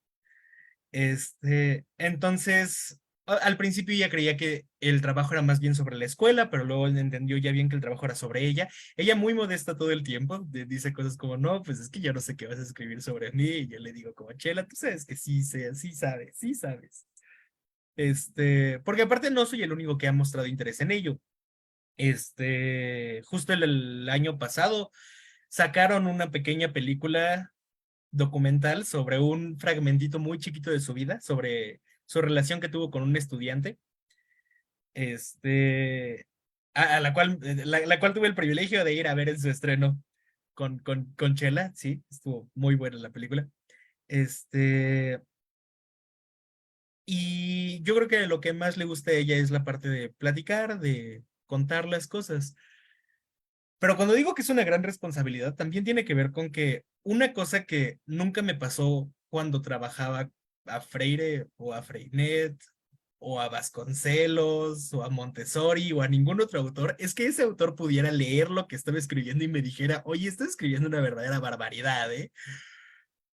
Entonces, al principio ella creía que el trabajo era más bien sobre la escuela, pero luego entendió ya bien que el trabajo era sobre ella. Ella muy modesta todo el tiempo, dice cosas como, no, pues es que yo no sé qué vas a escribir sobre mí, y yo le digo como, Chela, tú sabes que sí sé, sí sabes, sí sabes. Porque aparte no soy el único que ha mostrado interés en ello. Justo el año pasado sacaron una pequeña película documental sobre un fragmentito muy chiquito de su vida, sobre su relación que tuvo con un estudiante, este, a la cual tuve el privilegio de ir a ver en su estreno con Chela, sí, estuvo muy buena la película. Este, y yo creo que lo que más le gusta a ella es la parte de platicar, de contar las cosas. Pero cuando digo que es una gran responsabilidad, también tiene que ver con que una cosa que nunca me pasó cuando trabajaba a Freire o a Freinet o a Vasconcelos o a Montessori o a ningún otro autor, es que ese autor pudiera leer lo que estaba escribiendo y me dijera, oye, estás escribiendo una verdadera barbaridad, ¿eh?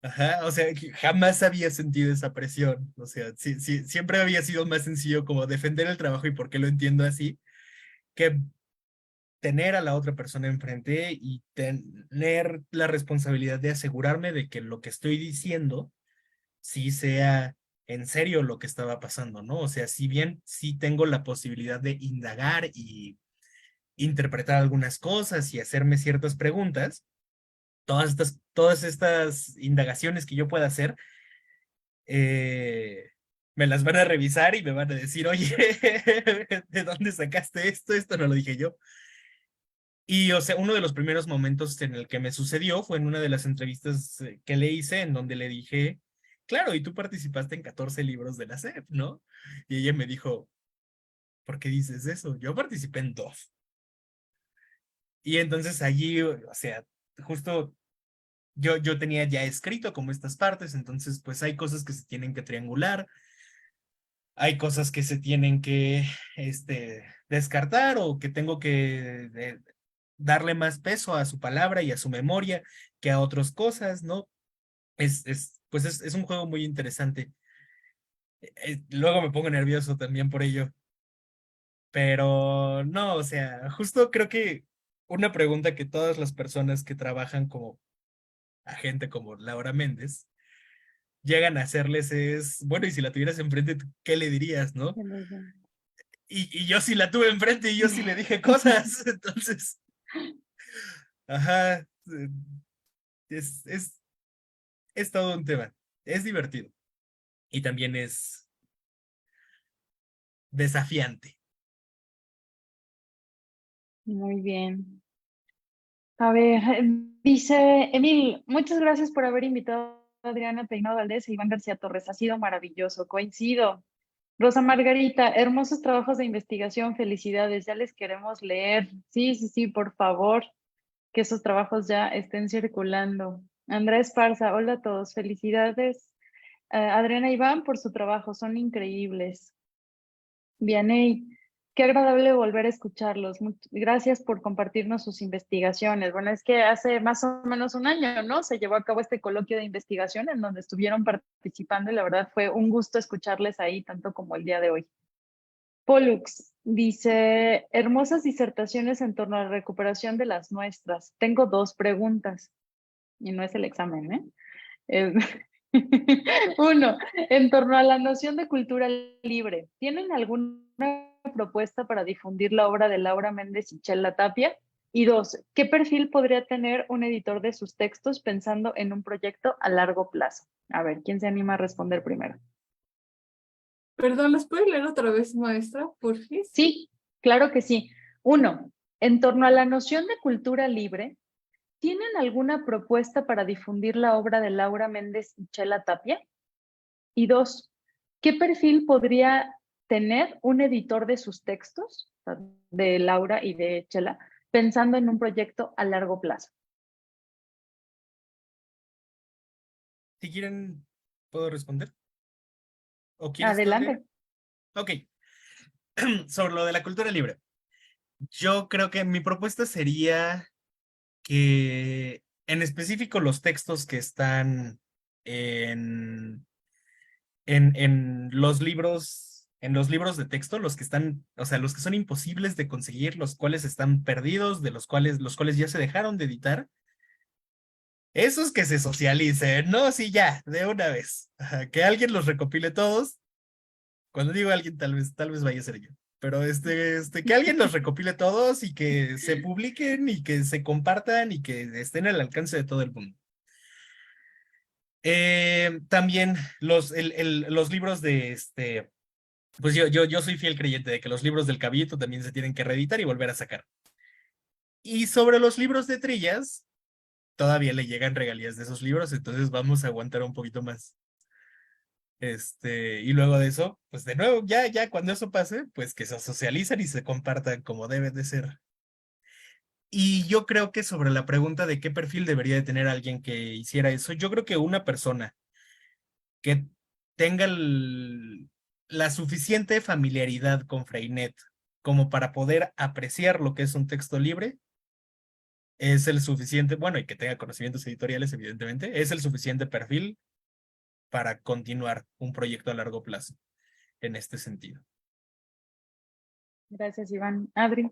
Ajá, o sea, que jamás había sentido esa presión. O sea, sí, sí, siempre había sido más sencillo como defender el trabajo y por qué lo entiendo así, que tener a la otra persona enfrente y tener la responsabilidad de asegurarme de que lo que estoy diciendo sí sea en serio lo que estaba pasando, ¿no? O sea, si bien sí tengo la posibilidad de indagar interpretar algunas cosas y hacerme ciertas preguntas, todas estas indagaciones que yo pueda hacer, eh, me las van a revisar y me van a decir, oye, ¿de dónde sacaste esto? Esto no lo dije yo. Y, o sea, uno de los primeros momentos en el que me sucedió fue en una de las entrevistas que le hice, en donde le dije, claro, y tú participaste en 14 libros de la SEP, ¿no? Y ella me dijo, ¿por qué dices eso? Yo participé en 2. Y entonces allí, o sea, justo yo tenía ya escrito como estas partes, entonces pues hay cosas que se tienen que triangular, hay cosas que se tienen que descartar o que tengo que darle más peso a su palabra y a su memoria que a otras cosas, ¿no? Pues es un juego muy interesante. Luego me pongo nervioso también por ello, pero no, o sea, justo creo que una pregunta que todas las personas que trabajan como agente como Laura Méndez llegan a hacerles es, bueno, y si la tuvieras enfrente, ¿tú ¿qué le dirías, no? Y yo sí la tuve enfrente y yo sí le dije cosas, entonces, ajá, es, es, es todo un tema, es divertido y también es desafiante. Muy bien. A ver, dice Emil, muchas gracias por haber invitado a Adriana Peinado Valdés e Iván García Torres. Ha sido maravilloso, coincido. Rosa Margarita, hermosos trabajos de investigación, felicidades, ya les queremos leer. Sí, sí, sí, por favor, que esos trabajos ya estén circulando. Andrés Esparza, hola a todos, felicidades. Adriana e Iván por su trabajo, son increíbles. Vianey, qué agradable volver a escucharlos. Gracias por compartirnos sus investigaciones. Bueno, es que hace más o menos un año, ¿no? Se llevó a cabo este coloquio de investigación en donde estuvieron participando y la verdad fue un gusto escucharles ahí, tanto como el día de hoy. Pollux dice, hermosas disertaciones en torno a la recuperación de las nuestras. Tengo 2 preguntas y no es el examen, ¿eh? Eh, Uno, en torno a la noción de cultura libre, ¿tienen alguna propuesta para difundir la obra de Laura Méndez y Chela Tapia? Y 2, ¿qué perfil podría tener un editor de sus textos pensando en un proyecto a largo plazo? A ver, ¿quién se anima a responder primero? Perdón, ¿las puede leer otra vez, maestra, porfis? Sí, claro que sí. 1, en torno a la noción de cultura libre, ¿tienen alguna propuesta para difundir la obra de Laura Méndez y Chela Tapia? Y 2, ¿qué perfil podría tener un editor de sus textos, de Laura y de Chela, pensando en un proyecto a largo plazo? Si quieren, ¿puedo responder? ¿O quieres tú, Adriana? Adelante. Ok, sobre lo de la cultura libre. Yo creo que mi propuesta sería que en específico los textos que están en, en los libros de texto, los que están, o sea, los que son imposibles de conseguir, los cuales están perdidos, de los cuales ya se dejaron de editar, esos que se socialicen, ¿no? Sí, ya, de una vez. Ajá, que alguien los recopile todos. Cuando digo alguien, tal vez vaya a ser yo. Pero que alguien los recopile todos y que se publiquen y que se compartan y que estén al alcance de todo el mundo. También los libros de pues yo soy fiel creyente de que los libros del Caballito también se tienen que reeditar y volver a sacar. Y sobre los libros de Trillas, todavía le llegan regalías de esos libros, entonces vamos a aguantar un poquito más. Y luego de eso, pues de nuevo, ya cuando eso pase, pues que se socialicen y se compartan como debe de ser. Y yo creo que sobre la pregunta de qué perfil debería de tener alguien que hiciera eso, yo creo que una persona que tenga la suficiente familiaridad con Freinet como para poder apreciar lo que es un texto libre, es el suficiente, bueno, y que tenga conocimientos editoriales, evidentemente, es el suficiente perfil para continuar un proyecto a largo plazo en este sentido. Gracias, Iván. Adri.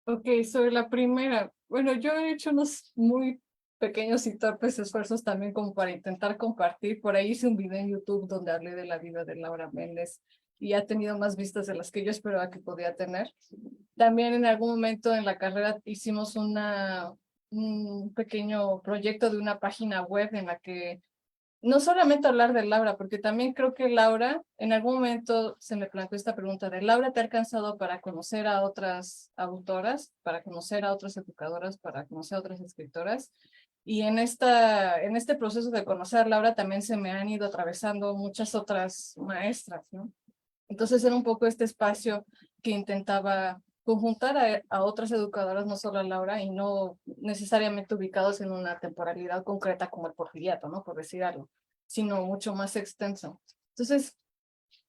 Ok, sobre la primera, bueno, yo he hecho unos muy pequeños y torpes esfuerzos también como para intentar compartir. Por ahí hice un video en YouTube donde hablé de la vida de Laura Méndez y ha tenido más vistas de las que yo esperaba que podía tener. También en algún momento en la carrera hicimos un pequeño proyecto de una página web en la que no solamente hablar de Laura, porque también creo que Laura, en algún momento se me planteó esta pregunta de Laura, ¿te ha alcanzado para conocer a otras autoras, para conocer a otras educadoras, para conocer a otras escritoras? Y en este proceso de conocer a Laura también se me han ido atravesando muchas otras maestras, ¿no? Entonces era un poco este espacio que intentaba conjuntar a otras educadoras, no solo a Laura, y no necesariamente ubicados en una temporalidad concreta como el porfiriato, ¿no? Por decir algo, sino mucho más extenso. Entonces,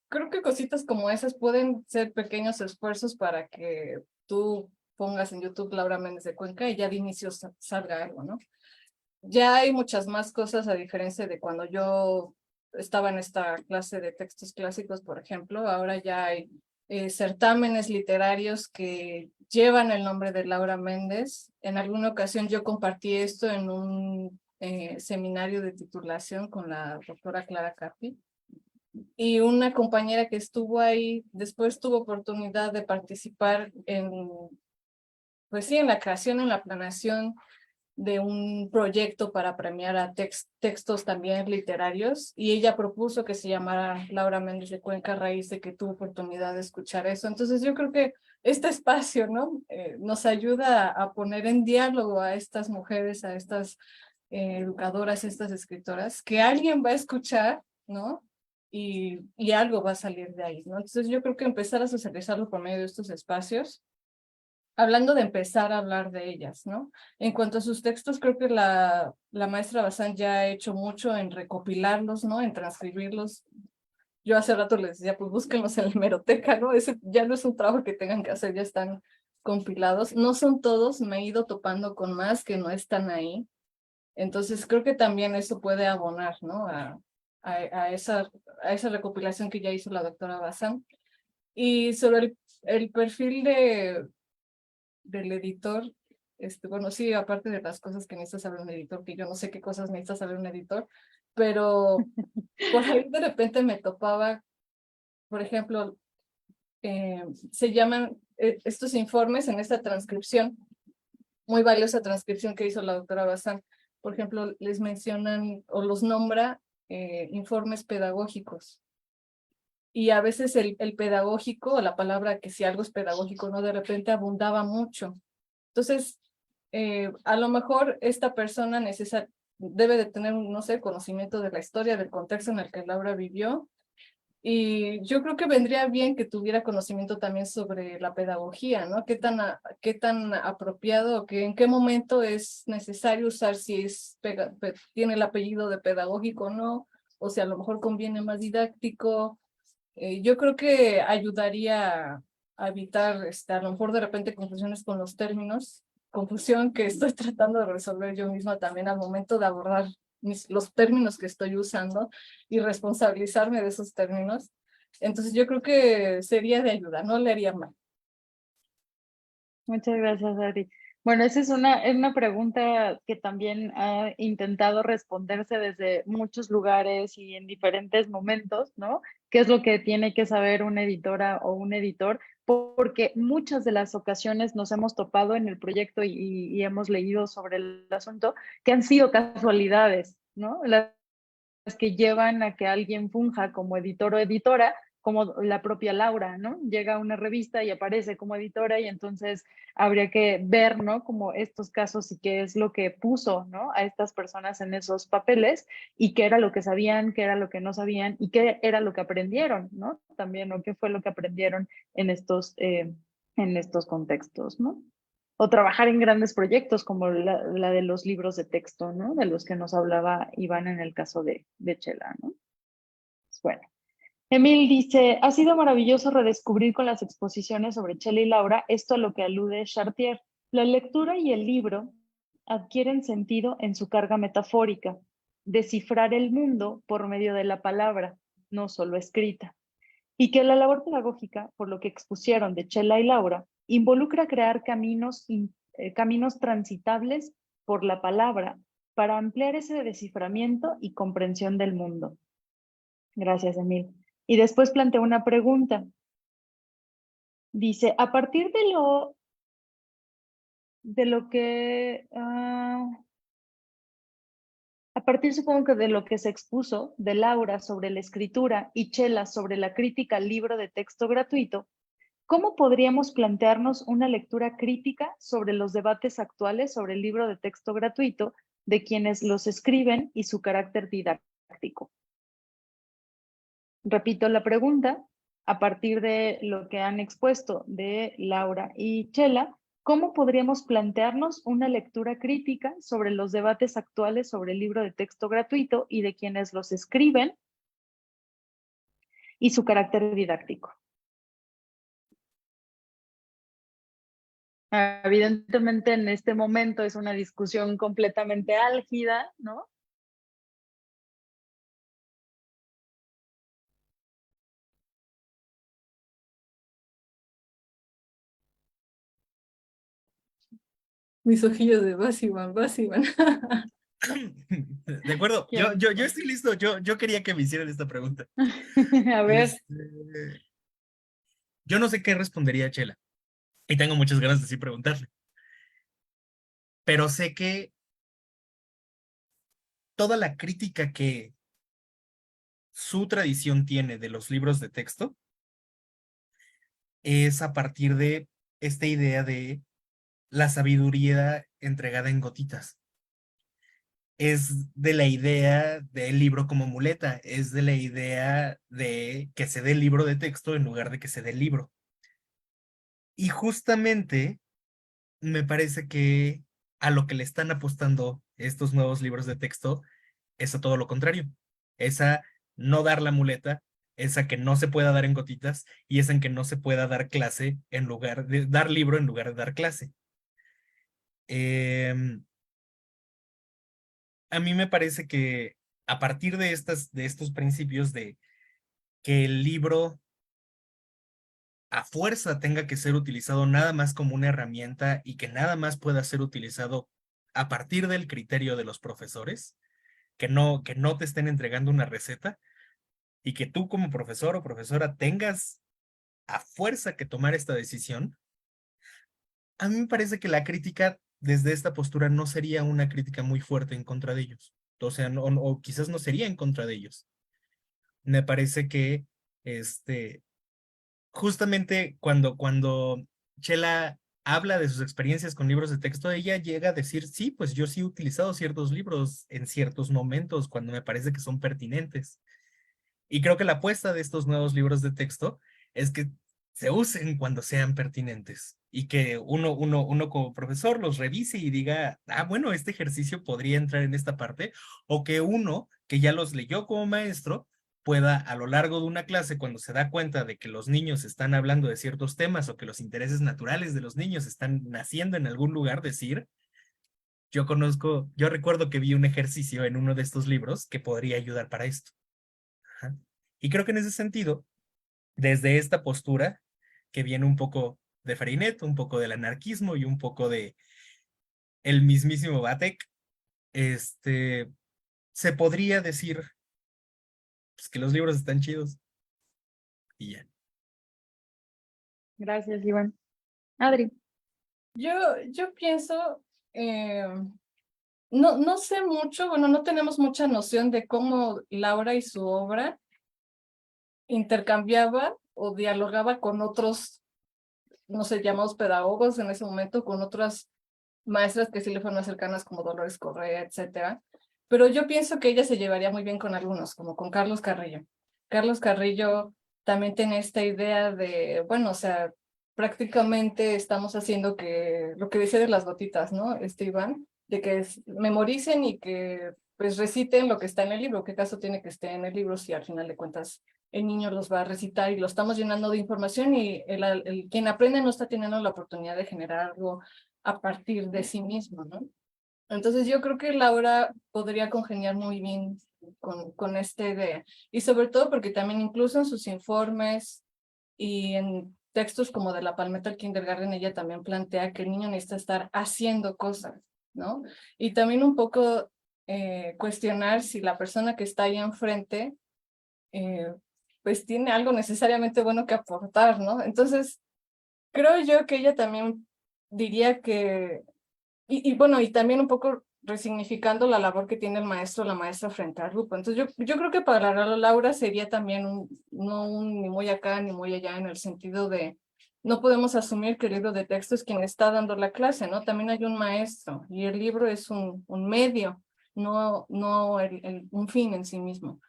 creo que cositas como esas pueden ser pequeños esfuerzos para que tú pongas en YouTube Laura Méndez de Cuenca y ya de inicio salga algo, ¿no? Ya hay muchas más cosas a diferencia de cuando yo estaba en esta clase de textos clásicos, por ejemplo. Ahora ya hay certámenes literarios que llevan el nombre de Laura Méndez. En alguna ocasión yo compartí esto en un seminario de titulación con la doctora Clara Capi. Y una compañera que estuvo ahí después tuvo oportunidad de participar pues sí, en la creación, en la planeación de un proyecto para premiar a textos también literarios, y ella propuso que se llamara Laura Méndez de Cuenca a raíz de que tuvo oportunidad de escuchar eso. Entonces yo creo que este espacio, ¿no? Nos ayuda a poner en diálogo a estas mujeres, a estas educadoras, estas escritoras, que alguien va a escuchar, ¿no? Y algo va a salir de ahí, ¿no? Entonces yo creo que empezar a socializarlo por medio de estos espacios, hablando de empezar a hablar de ellas, ¿no? En cuanto a sus textos, creo que la maestra Bazán ya ha hecho mucho en recopilarlos, ¿no? En transcribirlos. Yo hace rato les decía, pues búsquenlos en la hemeroteca, ¿no? Ese ya no es un trabajo que tengan que hacer, ya están compilados. No son todos, me he ido topando con más que no están ahí. Entonces creo que también eso puede abonar, ¿no? A esa recopilación que ya hizo la doctora Bazán. Y sobre el perfil del editor, bueno, sí, aparte de las cosas que necesita saber un editor, que yo no sé qué cosas necesita saber un editor, pero por ahí de repente me topaba, por ejemplo, se llaman estos informes en esta transcripción, muy valiosa transcripción que hizo la doctora Bazán, por ejemplo, les mencionan o los nombra informes pedagógicos. Y a veces el pedagógico, o la palabra que si algo es pedagógico, no, de repente abundaba mucho. Entonces, a lo mejor esta persona debe de tener, no sé, conocimiento de la historia, del contexto en el que Laura vivió. Y yo creo que vendría bien que tuviera conocimiento también sobre la pedagogía, ¿no? Qué tan apropiado, en qué momento es necesario usar, si tiene el apellido de pedagógico o no, o si a lo mejor conviene más didáctico. Yo creo que ayudaría a evitar, a lo mejor de repente confusiones con los términos, confusión que estoy tratando de resolver yo misma también al momento de abordar los términos que estoy usando y responsabilizarme de esos términos. Entonces yo creo que sería de ayuda, no le haría mal. Muchas gracias, Ari. Bueno, esa es una pregunta que también ha intentado responderse desde muchos lugares y en diferentes momentos, ¿no? ¿Qué es lo que tiene que saber una editora o un editor? Porque muchas de las ocasiones nos hemos topado en el proyecto y hemos leído sobre el asunto que han sido casualidades, ¿no? Las que llevan a que alguien funja como editor o editora, como la propia Laura, ¿no? Llega a una revista y aparece como editora y entonces habría que ver, ¿no? Como estos casos y qué es lo que puso, ¿no? A estas personas en esos papeles y qué era lo que sabían, qué era lo que no sabían y qué era lo que aprendieron, ¿no? También, ¿no? ¿Qué fue lo que aprendieron en estos contextos, ¿no? O trabajar en grandes proyectos como la de los libros de texto, ¿no? De los que nos hablaba Iván en el caso de Chela, ¿no? Pues bueno. Emil dice, ha sido maravilloso redescubrir con las exposiciones sobre Chela y Laura esto a lo que alude Chartier. La lectura y el libro adquieren sentido en su carga metafórica, descifrar el mundo por medio de la palabra, no solo escrita. Y que la labor pedagógica, por lo que expusieron de Chela y Laura, involucra crear caminos transitables por la palabra para ampliar ese desciframiento y comprensión del mundo. Gracias, Emil. Y después plantea una pregunta. Dice, a partir de lo que, a partir supongo que de lo que se expuso de Laura sobre la escritura y Chela sobre la crítica al libro de texto gratuito, ¿cómo podríamos plantearnos una lectura crítica sobre los debates actuales sobre el libro de texto gratuito de quienes los escriben y su carácter didáctico? Repito la pregunta, a partir de lo que han expuesto de Laura y Chela, ¿cómo podríamos plantearnos una lectura crítica sobre los debates actuales sobre el libro de texto gratuito y de quienes los escriben y su carácter didáctico? Evidentemente en este momento es una discusión completamente álgida, ¿no? Mis ojillos de Basiban, Basiban. De acuerdo, yo estoy listo, yo quería que me hicieran esta pregunta. A ver. Yo no sé qué respondería Chela, y tengo muchas ganas de sí preguntarle, pero sé que toda la crítica que su tradición tiene de los libros de texto es a partir de esta idea de la sabiduría entregada en gotitas. Es de la idea del libro como muleta, es de la idea de que se dé el libro de texto en lugar de que se dé el libro. Y justamente me parece que a lo que le están apostando estos nuevos libros de texto es a todo lo contrario. Es a no dar la muleta, es a que no se pueda dar en gotitas y es en que no se pueda dar clase en lugar de dar libro en lugar de dar clase. A mí me parece que a partir de estos principios de que el libro a fuerza tenga que ser utilizado nada más como una herramienta y que nada más pueda ser utilizado a partir del criterio de los profesores, que no te estén entregando una receta y que tú como profesor o profesora tengas a fuerza que tomar esta decisión. A mí me parece que la crítica desde esta postura no sería una crítica muy fuerte en contra de ellos. O sea, o quizás no sería en contra de ellos. Me parece que justamente cuando Chela habla de sus experiencias con libros de texto, ella llega a decir, sí, pues yo sí he utilizado ciertos libros en ciertos momentos cuando me parece que son pertinentes. Y creo que la apuesta de estos nuevos libros de texto es que se usen cuando sean pertinentes y que uno como profesor los revise y diga, ah, bueno, este ejercicio podría entrar en esta parte, o que uno que ya los leyó como maestro pueda a lo largo de una clase, cuando se da cuenta de que los niños están hablando de ciertos temas o que los intereses naturales de los niños están naciendo en algún lugar, decir, yo recuerdo que vi un ejercicio en uno de estos libros que podría ayudar para esto. Ajá. Y creo que en ese sentido, desde esta postura, que viene un poco de Freinet, un poco del anarquismo y un poco de el mismísimo Batek, se podría decir pues, que los libros están chidos y ya. Gracias, Iván. Adri. Yo pienso, no sé mucho, bueno, no tenemos mucha noción de cómo Laura y su obra intercambiaba o dialogaba con otros, no sé, llamados pedagogos en ese momento, con otras maestras que sí le fueron más cercanas como Dolores Correa, etcétera. Pero yo pienso que ella se llevaría muy bien con algunos, como con Carlos Carrillo. Carlos Carrillo también tiene esta idea de, bueno, o sea, prácticamente estamos haciendo que lo que decía de las gotitas, ¿no? Iván, de que memoricen y que pues reciten lo que está en el libro. ¿Qué caso tiene que esté en el libro si al final de cuentas el niño los va a recitar y lo estamos llenando de información y quien aprende no está teniendo la oportunidad de generar algo a partir de sí mismo, ¿no? Entonces yo creo que Laura podría congeniar muy bien con esta idea. Y sobre todo porque también incluso en sus informes y en textos como de La Palmeta al Kindergarten, ella también plantea que el niño necesita estar haciendo cosas, ¿no? Y también un poco cuestionar si la persona que está ahí enfrente pues tiene algo necesariamente bueno que aportar, ¿no? Entonces, creo yo que ella también diría que, y bueno, y también un poco resignificando la labor que tiene el maestro o la maestra frente al grupo. Entonces, yo creo que para Laura sería también no un ni muy acá ni muy allá, en el sentido de no podemos asumir que el libro de texto es quien está dando la clase, ¿no? También hay un maestro y el libro es un medio, no un fin en sí mismo.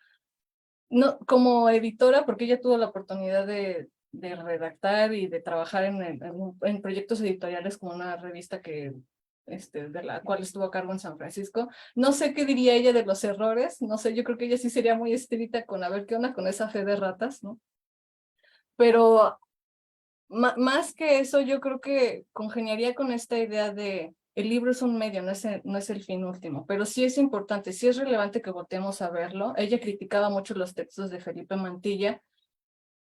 No, como editora, porque ella tuvo la oportunidad de redactar y de trabajar en proyectos editoriales como una revista de la cual estuvo a cargo en San Francisco. No sé qué diría ella de los errores, no sé, yo creo que ella sí sería muy estricta con a ver qué onda con esa fe de ratas, ¿no? Pero más que eso, yo creo que congeniaría con esta idea de el libro es un medio, no es el fin último, pero sí es importante, sí es relevante que volteemos a verlo. Ella criticaba mucho los textos de Felipe Mantilla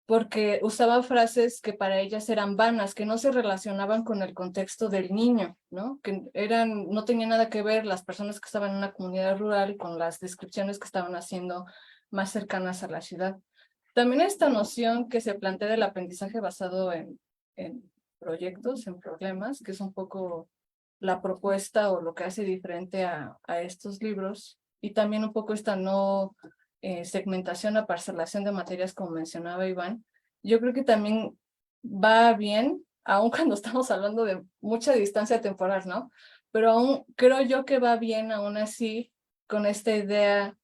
porque usaba frases que para ellas eran vanas, que no se relacionaban con el contexto del niño, ¿no? Que no tenía nada que ver las personas que estaban en una comunidad rural con las descripciones que estaban haciendo más cercanas a la ciudad. También esta noción que se plantea del aprendizaje basado en proyectos, en problemas, que es un poco la propuesta o lo que hace diferente a estos libros, y también un poco esta no segmentación o parcelación de materias, como mencionaba Iván, yo creo que también va bien, aun cuando estamos hablando de mucha distancia temporal, ¿no? Pero aún creo yo que va bien, aún así, con esta idea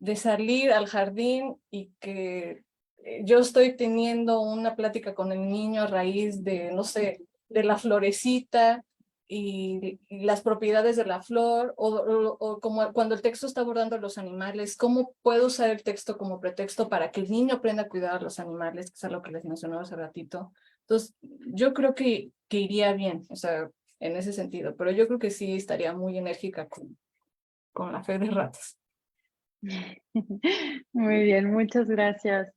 de salir al jardín y que yo estoy teniendo una plática con el niño a raíz de, no sé, de la florecita y las propiedades de la flor, o como cuando el texto está abordando a los animales, ¿cómo puedo usar el texto como pretexto para que el niño aprenda a cuidar a los animales, que es algo que les mencionaba hace ratito? Entonces, yo creo que iría bien, o sea, en ese sentido, pero yo creo que sí estaría muy enérgica con la fe de ratas. Muy bien, muchas gracias.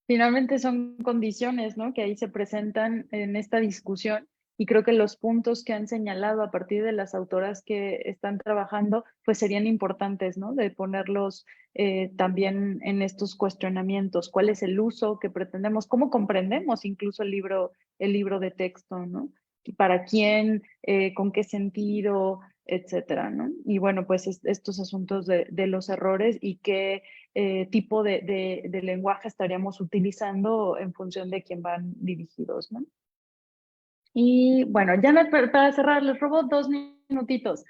Finalmente son condiciones, ¿no? Que ahí se presentan en esta discusión y creo que los puntos que han señalado a partir de las autoras que están trabajando, pues serían importantes, ¿no? De ponerlos también en estos cuestionamientos. ¿Cuál es el uso que pretendemos? ¿Cómo comprendemos incluso el libro de texto, ¿no? ¿Y para quién? ¿Con qué sentido? Etcétera, ¿no? Y bueno, pues estos asuntos de los errores y qué tipo de lenguaje estaríamos utilizando en función de quién van dirigidos, ¿no? Y bueno, ya para cerrar, les robo 2 minutitos.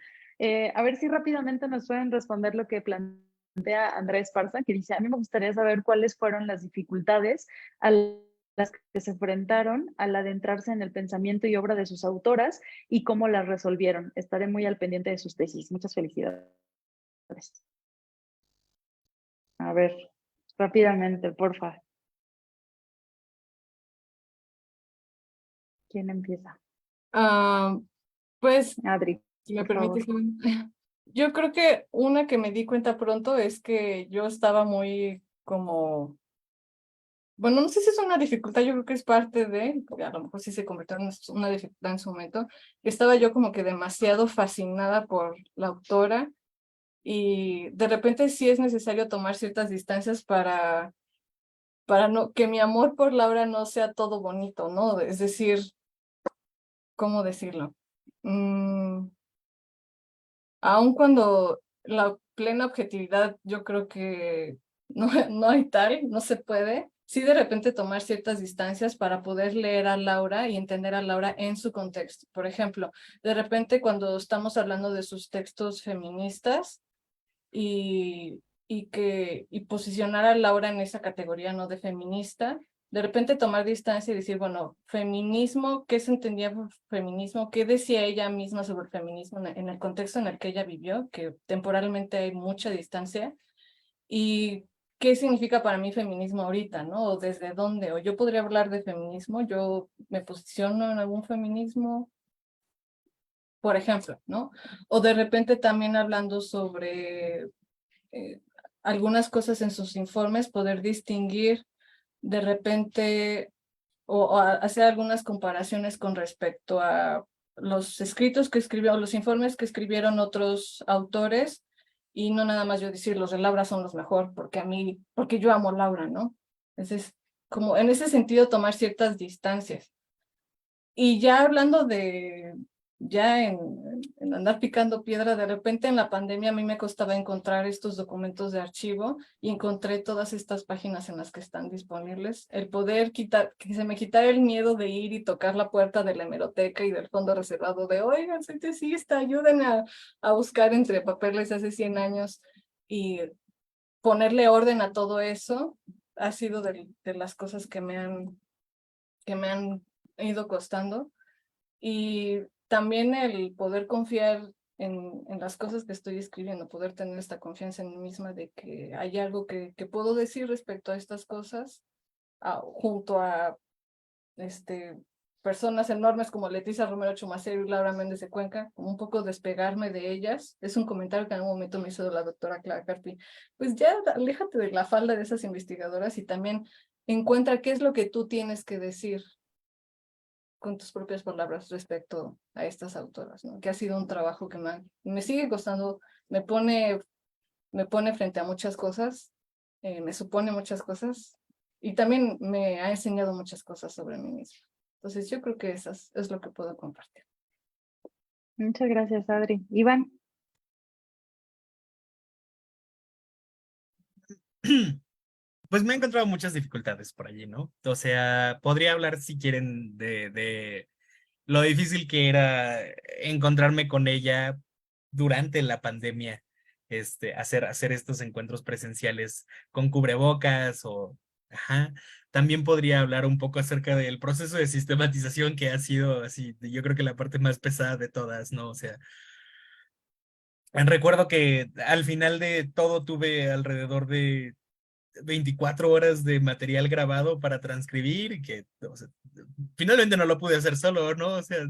A ver si rápidamente nos pueden responder lo que plantea Andrés Esparza, que dice, a mí me gustaría saber cuáles fueron las dificultades a las que se enfrentaron al adentrarse en el pensamiento y obra de sus autoras y cómo las resolvieron. Estaré muy al pendiente de sus tesis. Muchas felicidades. A ver, rápidamente, porfa. ¿Quién empieza? Pues, Adri, si me por favor. permites, yo creo que una que me di cuenta pronto es que yo estaba muy como, bueno, no sé si es una dificultad, yo creo que es parte de, a lo mejor sí se convirtió en una dificultad en su momento, estaba yo como que demasiado fascinada por la autora y de repente sí es necesario tomar ciertas distancias para no, que mi amor por Laura no sea todo bonito, ¿no? Es decir, ¿cómo decirlo? Aun cuando la plena objetividad yo creo que no hay tal, no se puede, sí de repente tomar ciertas distancias para poder leer a Laura y entender a Laura en su contexto. Por ejemplo, de repente cuando estamos hablando de sus textos feministas y posicionar a Laura en esa categoría, ¿no? De feminista, de repente tomar distancia y decir, bueno, feminismo, ¿qué se entendía por feminismo? ¿Qué decía ella misma sobre el feminismo en el contexto en el que ella vivió? Que temporalmente hay mucha distancia. ¿Y qué significa para mí feminismo ahorita, no? ¿O desde dónde? ¿O yo podría hablar de feminismo? ¿Yo me posiciono en algún feminismo? Por ejemplo, ¿no? O de repente también hablando sobre eh, algunas cosas en sus informes, poder distinguir de repente o hacer algunas comparaciones con respecto a los escritos que escribió, los informes que escribieron otros autores y no nada más yo decir los de Laura son los mejor porque porque yo amo a Laura, ¿no? Entonces, como en ese sentido, tomar ciertas distancias. Y ya hablando de, ya en andar picando piedra, de repente en la pandemia a mí me costaba encontrar estos documentos de archivo y encontré todas estas páginas en las que están disponibles. El poder quitar, que se me quitara el miedo de ir y tocar la puerta de la hemeroteca y del fondo reservado de, oigan, soy tesista, ayuden a buscar entre papeles de hace 100 años y ponerle orden a todo eso ha sido de las cosas que me han ido costando. Y también el poder confiar en las cosas que estoy escribiendo, poder tener esta confianza en mí misma de que hay algo que puedo decir respecto a estas cosas, junto a personas enormes como Leticia Romero Chumacero y Laura Méndez de Cuenca, como un poco despegarme de ellas. Es un comentario que en algún momento me hizo la doctora Clara Carpi. Pues ya aléjate de la falda de esas investigadoras y también encuentra qué es lo que tú tienes que decir con tus propias palabras respecto a estas autoras, ¿no? Que ha sido un trabajo que me sigue costando, me pone frente a muchas cosas, me supone muchas cosas y también me ha enseñado muchas cosas sobre mí misma. Entonces yo creo que esas es lo que puedo compartir. Muchas gracias, Adri. Iván. Pues me he encontrado muchas dificultades por allí, ¿no? O sea, podría hablar si quieren de lo difícil que era encontrarme con ella durante la pandemia, hacer estos encuentros presenciales con cubrebocas o, ajá. También podría hablar un poco acerca del proceso de sistematización que ha sido así, yo creo que la parte más pesada de todas, ¿no? O sea, recuerdo que al final de todo tuve alrededor de 24 horas de material grabado para transcribir y que, o sea, finalmente no lo pude hacer solo, ¿no? O sea,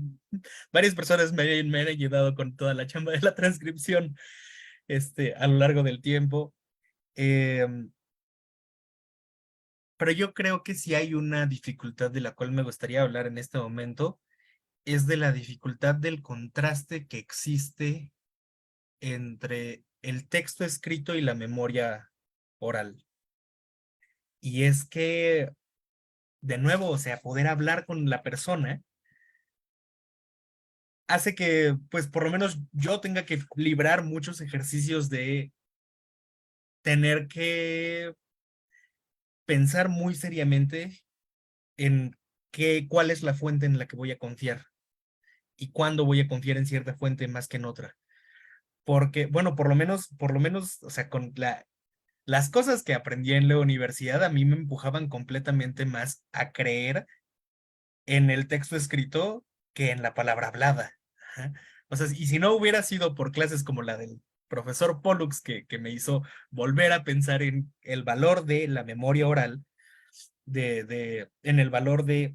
varias personas me han ayudado con toda la chamba de la transcripción, a lo largo del tiempo. Pero yo creo que si hay una dificultad de la cual me gustaría hablar en este momento, es de la dificultad del contraste que existe entre el texto escrito y la memoria oral. Y es que de nuevo, o sea, poder hablar con la persona hace que, pues, por lo menos yo tenga que librar muchos ejercicios de tener que pensar muy seriamente en cuál es la fuente en la que voy a confiar y cuándo voy a confiar en cierta fuente más que en otra. Porque, bueno, por lo menos, o sea, con las cosas que aprendí en la universidad a mí me empujaban completamente más a creer en el texto escrito que en la palabra hablada. Ajá. O sea, y si no hubiera sido por clases como la del profesor Pollux que me hizo volver a pensar en el valor de la memoria oral, en el valor de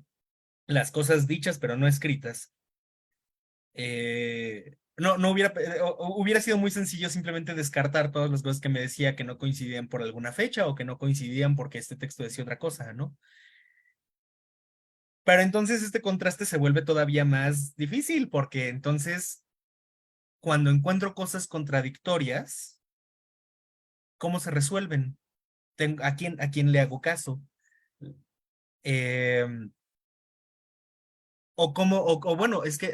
las cosas dichas pero no escritas, no hubiera sido muy sencillo simplemente descartar todas las cosas que me decía que no coincidían por alguna fecha o que no coincidían porque este texto decía otra cosa, ¿no? Pero entonces este contraste se vuelve todavía más difícil porque entonces cuando encuentro cosas contradictorias, ¿cómo se resuelven? ¿A quién le hago caso? Eh, o bueno, es que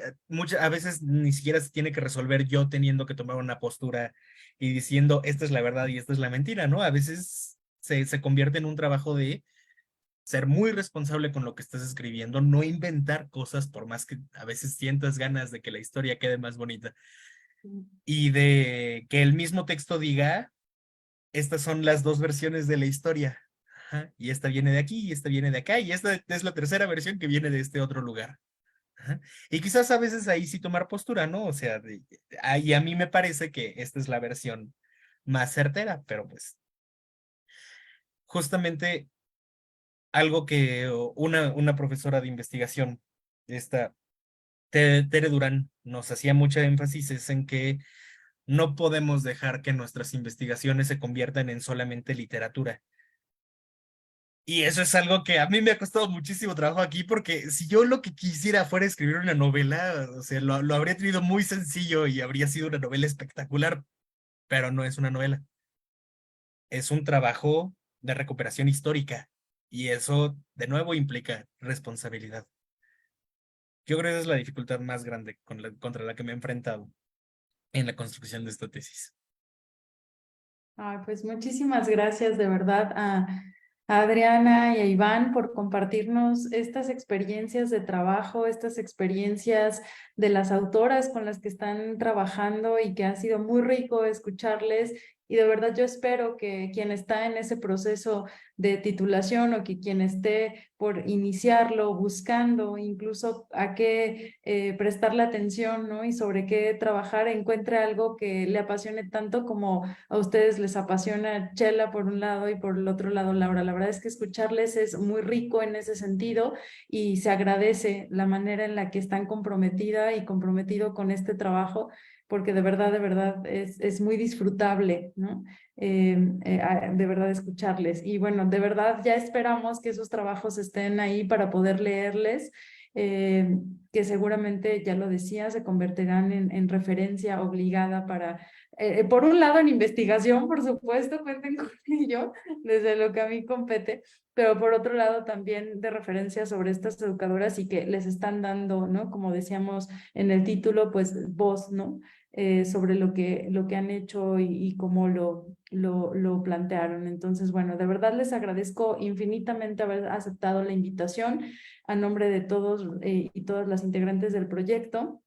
a veces ni siquiera se tiene que resolver yo teniendo que tomar una postura y diciendo esta es la verdad y esta es la mentira, ¿no? A veces se convierte en un trabajo de ser muy responsable con lo que estás escribiendo, no inventar cosas por más que a veces sientas ganas de que la historia quede más bonita y de que el mismo texto diga, estas son las dos versiones de la historia. Ajá, y esta viene de aquí y esta viene de acá y esta es la tercera versión que viene de este otro lugar. Ajá. Y quizás a veces ahí sí tomar postura, ¿no? O sea, ahí a mí me parece que esta es la versión más certera, pero pues justamente algo que una profesora de investigación, esta Tere Durán, nos hacía mucha énfasis es en que no podemos dejar que nuestras investigaciones se conviertan en solamente literatura. Y eso es algo que a mí me ha costado muchísimo trabajo aquí, porque si yo lo que quisiera fuera escribir una novela, o sea, lo habría tenido muy sencillo y habría sido una novela espectacular, pero no es una novela. Es un trabajo de recuperación histórica. Y eso, de nuevo, implica responsabilidad. Yo creo que esa es la dificultad más grande contra la que me he enfrentado en la construcción de esta tesis. Ay, pues muchísimas gracias de verdad a Adriana y a Iván por compartirnos estas experiencias de trabajo, estas experiencias de las autoras con las que están trabajando y que ha sido muy rico escucharles. Y de verdad yo espero que quien está en ese proceso de titulación o que quien esté por iniciarlo, buscando incluso a qué prestarle atención, ¿no? Y sobre qué trabajar, encuentre algo que le apasione tanto como a ustedes les apasiona Chela por un lado y por el otro lado Laura. La verdad es que escucharles es muy rico en ese sentido y se agradece la manera en la que están comprometida y comprometido con este trabajo, porque de verdad es muy disfrutable, ¿no? De verdad escucharles. Y bueno, de verdad ya esperamos que esos trabajos estén ahí para poder leerles. Que seguramente, ya lo decía, se convertirán en referencia obligada para, por un lado en investigación, por supuesto, cuenten con ello, desde lo que a mí compete, pero por otro lado también de referencia sobre estas educadoras y que les están dando, ¿no? Como decíamos en el título, pues voz, ¿no? Sobre lo que han hecho y cómo lo plantearon. Entonces, bueno, de verdad les agradezco infinitamente haber aceptado la invitación a nombre de todos y todas las integrantes del proyecto.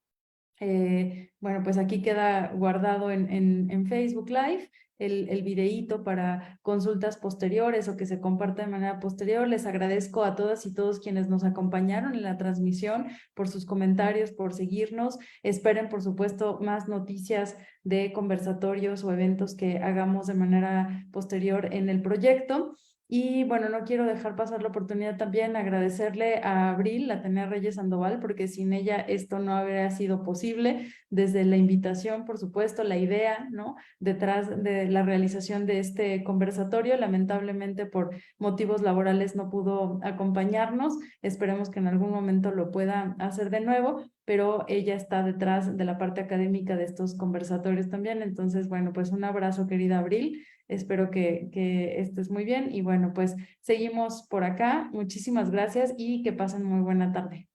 Bueno, pues aquí queda guardado en Facebook Live el videíto para consultas posteriores o que se comparta de manera posterior. Les agradezco a todas y todos quienes nos acompañaron en la transmisión por sus comentarios, por seguirnos. Esperen, por supuesto, más noticias de conversatorios o eventos que hagamos de manera posterior en el proyecto. Y bueno, no quiero dejar pasar la oportunidad también agradecerle a Abril, la Atenea Reyes Sandoval, porque sin ella esto no habría sido posible. Desde la invitación, por supuesto, la idea, ¿no? Detrás de la realización de este conversatorio, lamentablemente por motivos laborales no pudo acompañarnos. Esperemos que en algún momento lo pueda hacer de nuevo, pero ella está detrás de la parte académica de estos conversatorios también. Entonces, bueno, pues un abrazo, querida Abril. Espero que estés muy bien y bueno, pues seguimos por acá. Muchísimas gracias y que pasen muy buena tarde.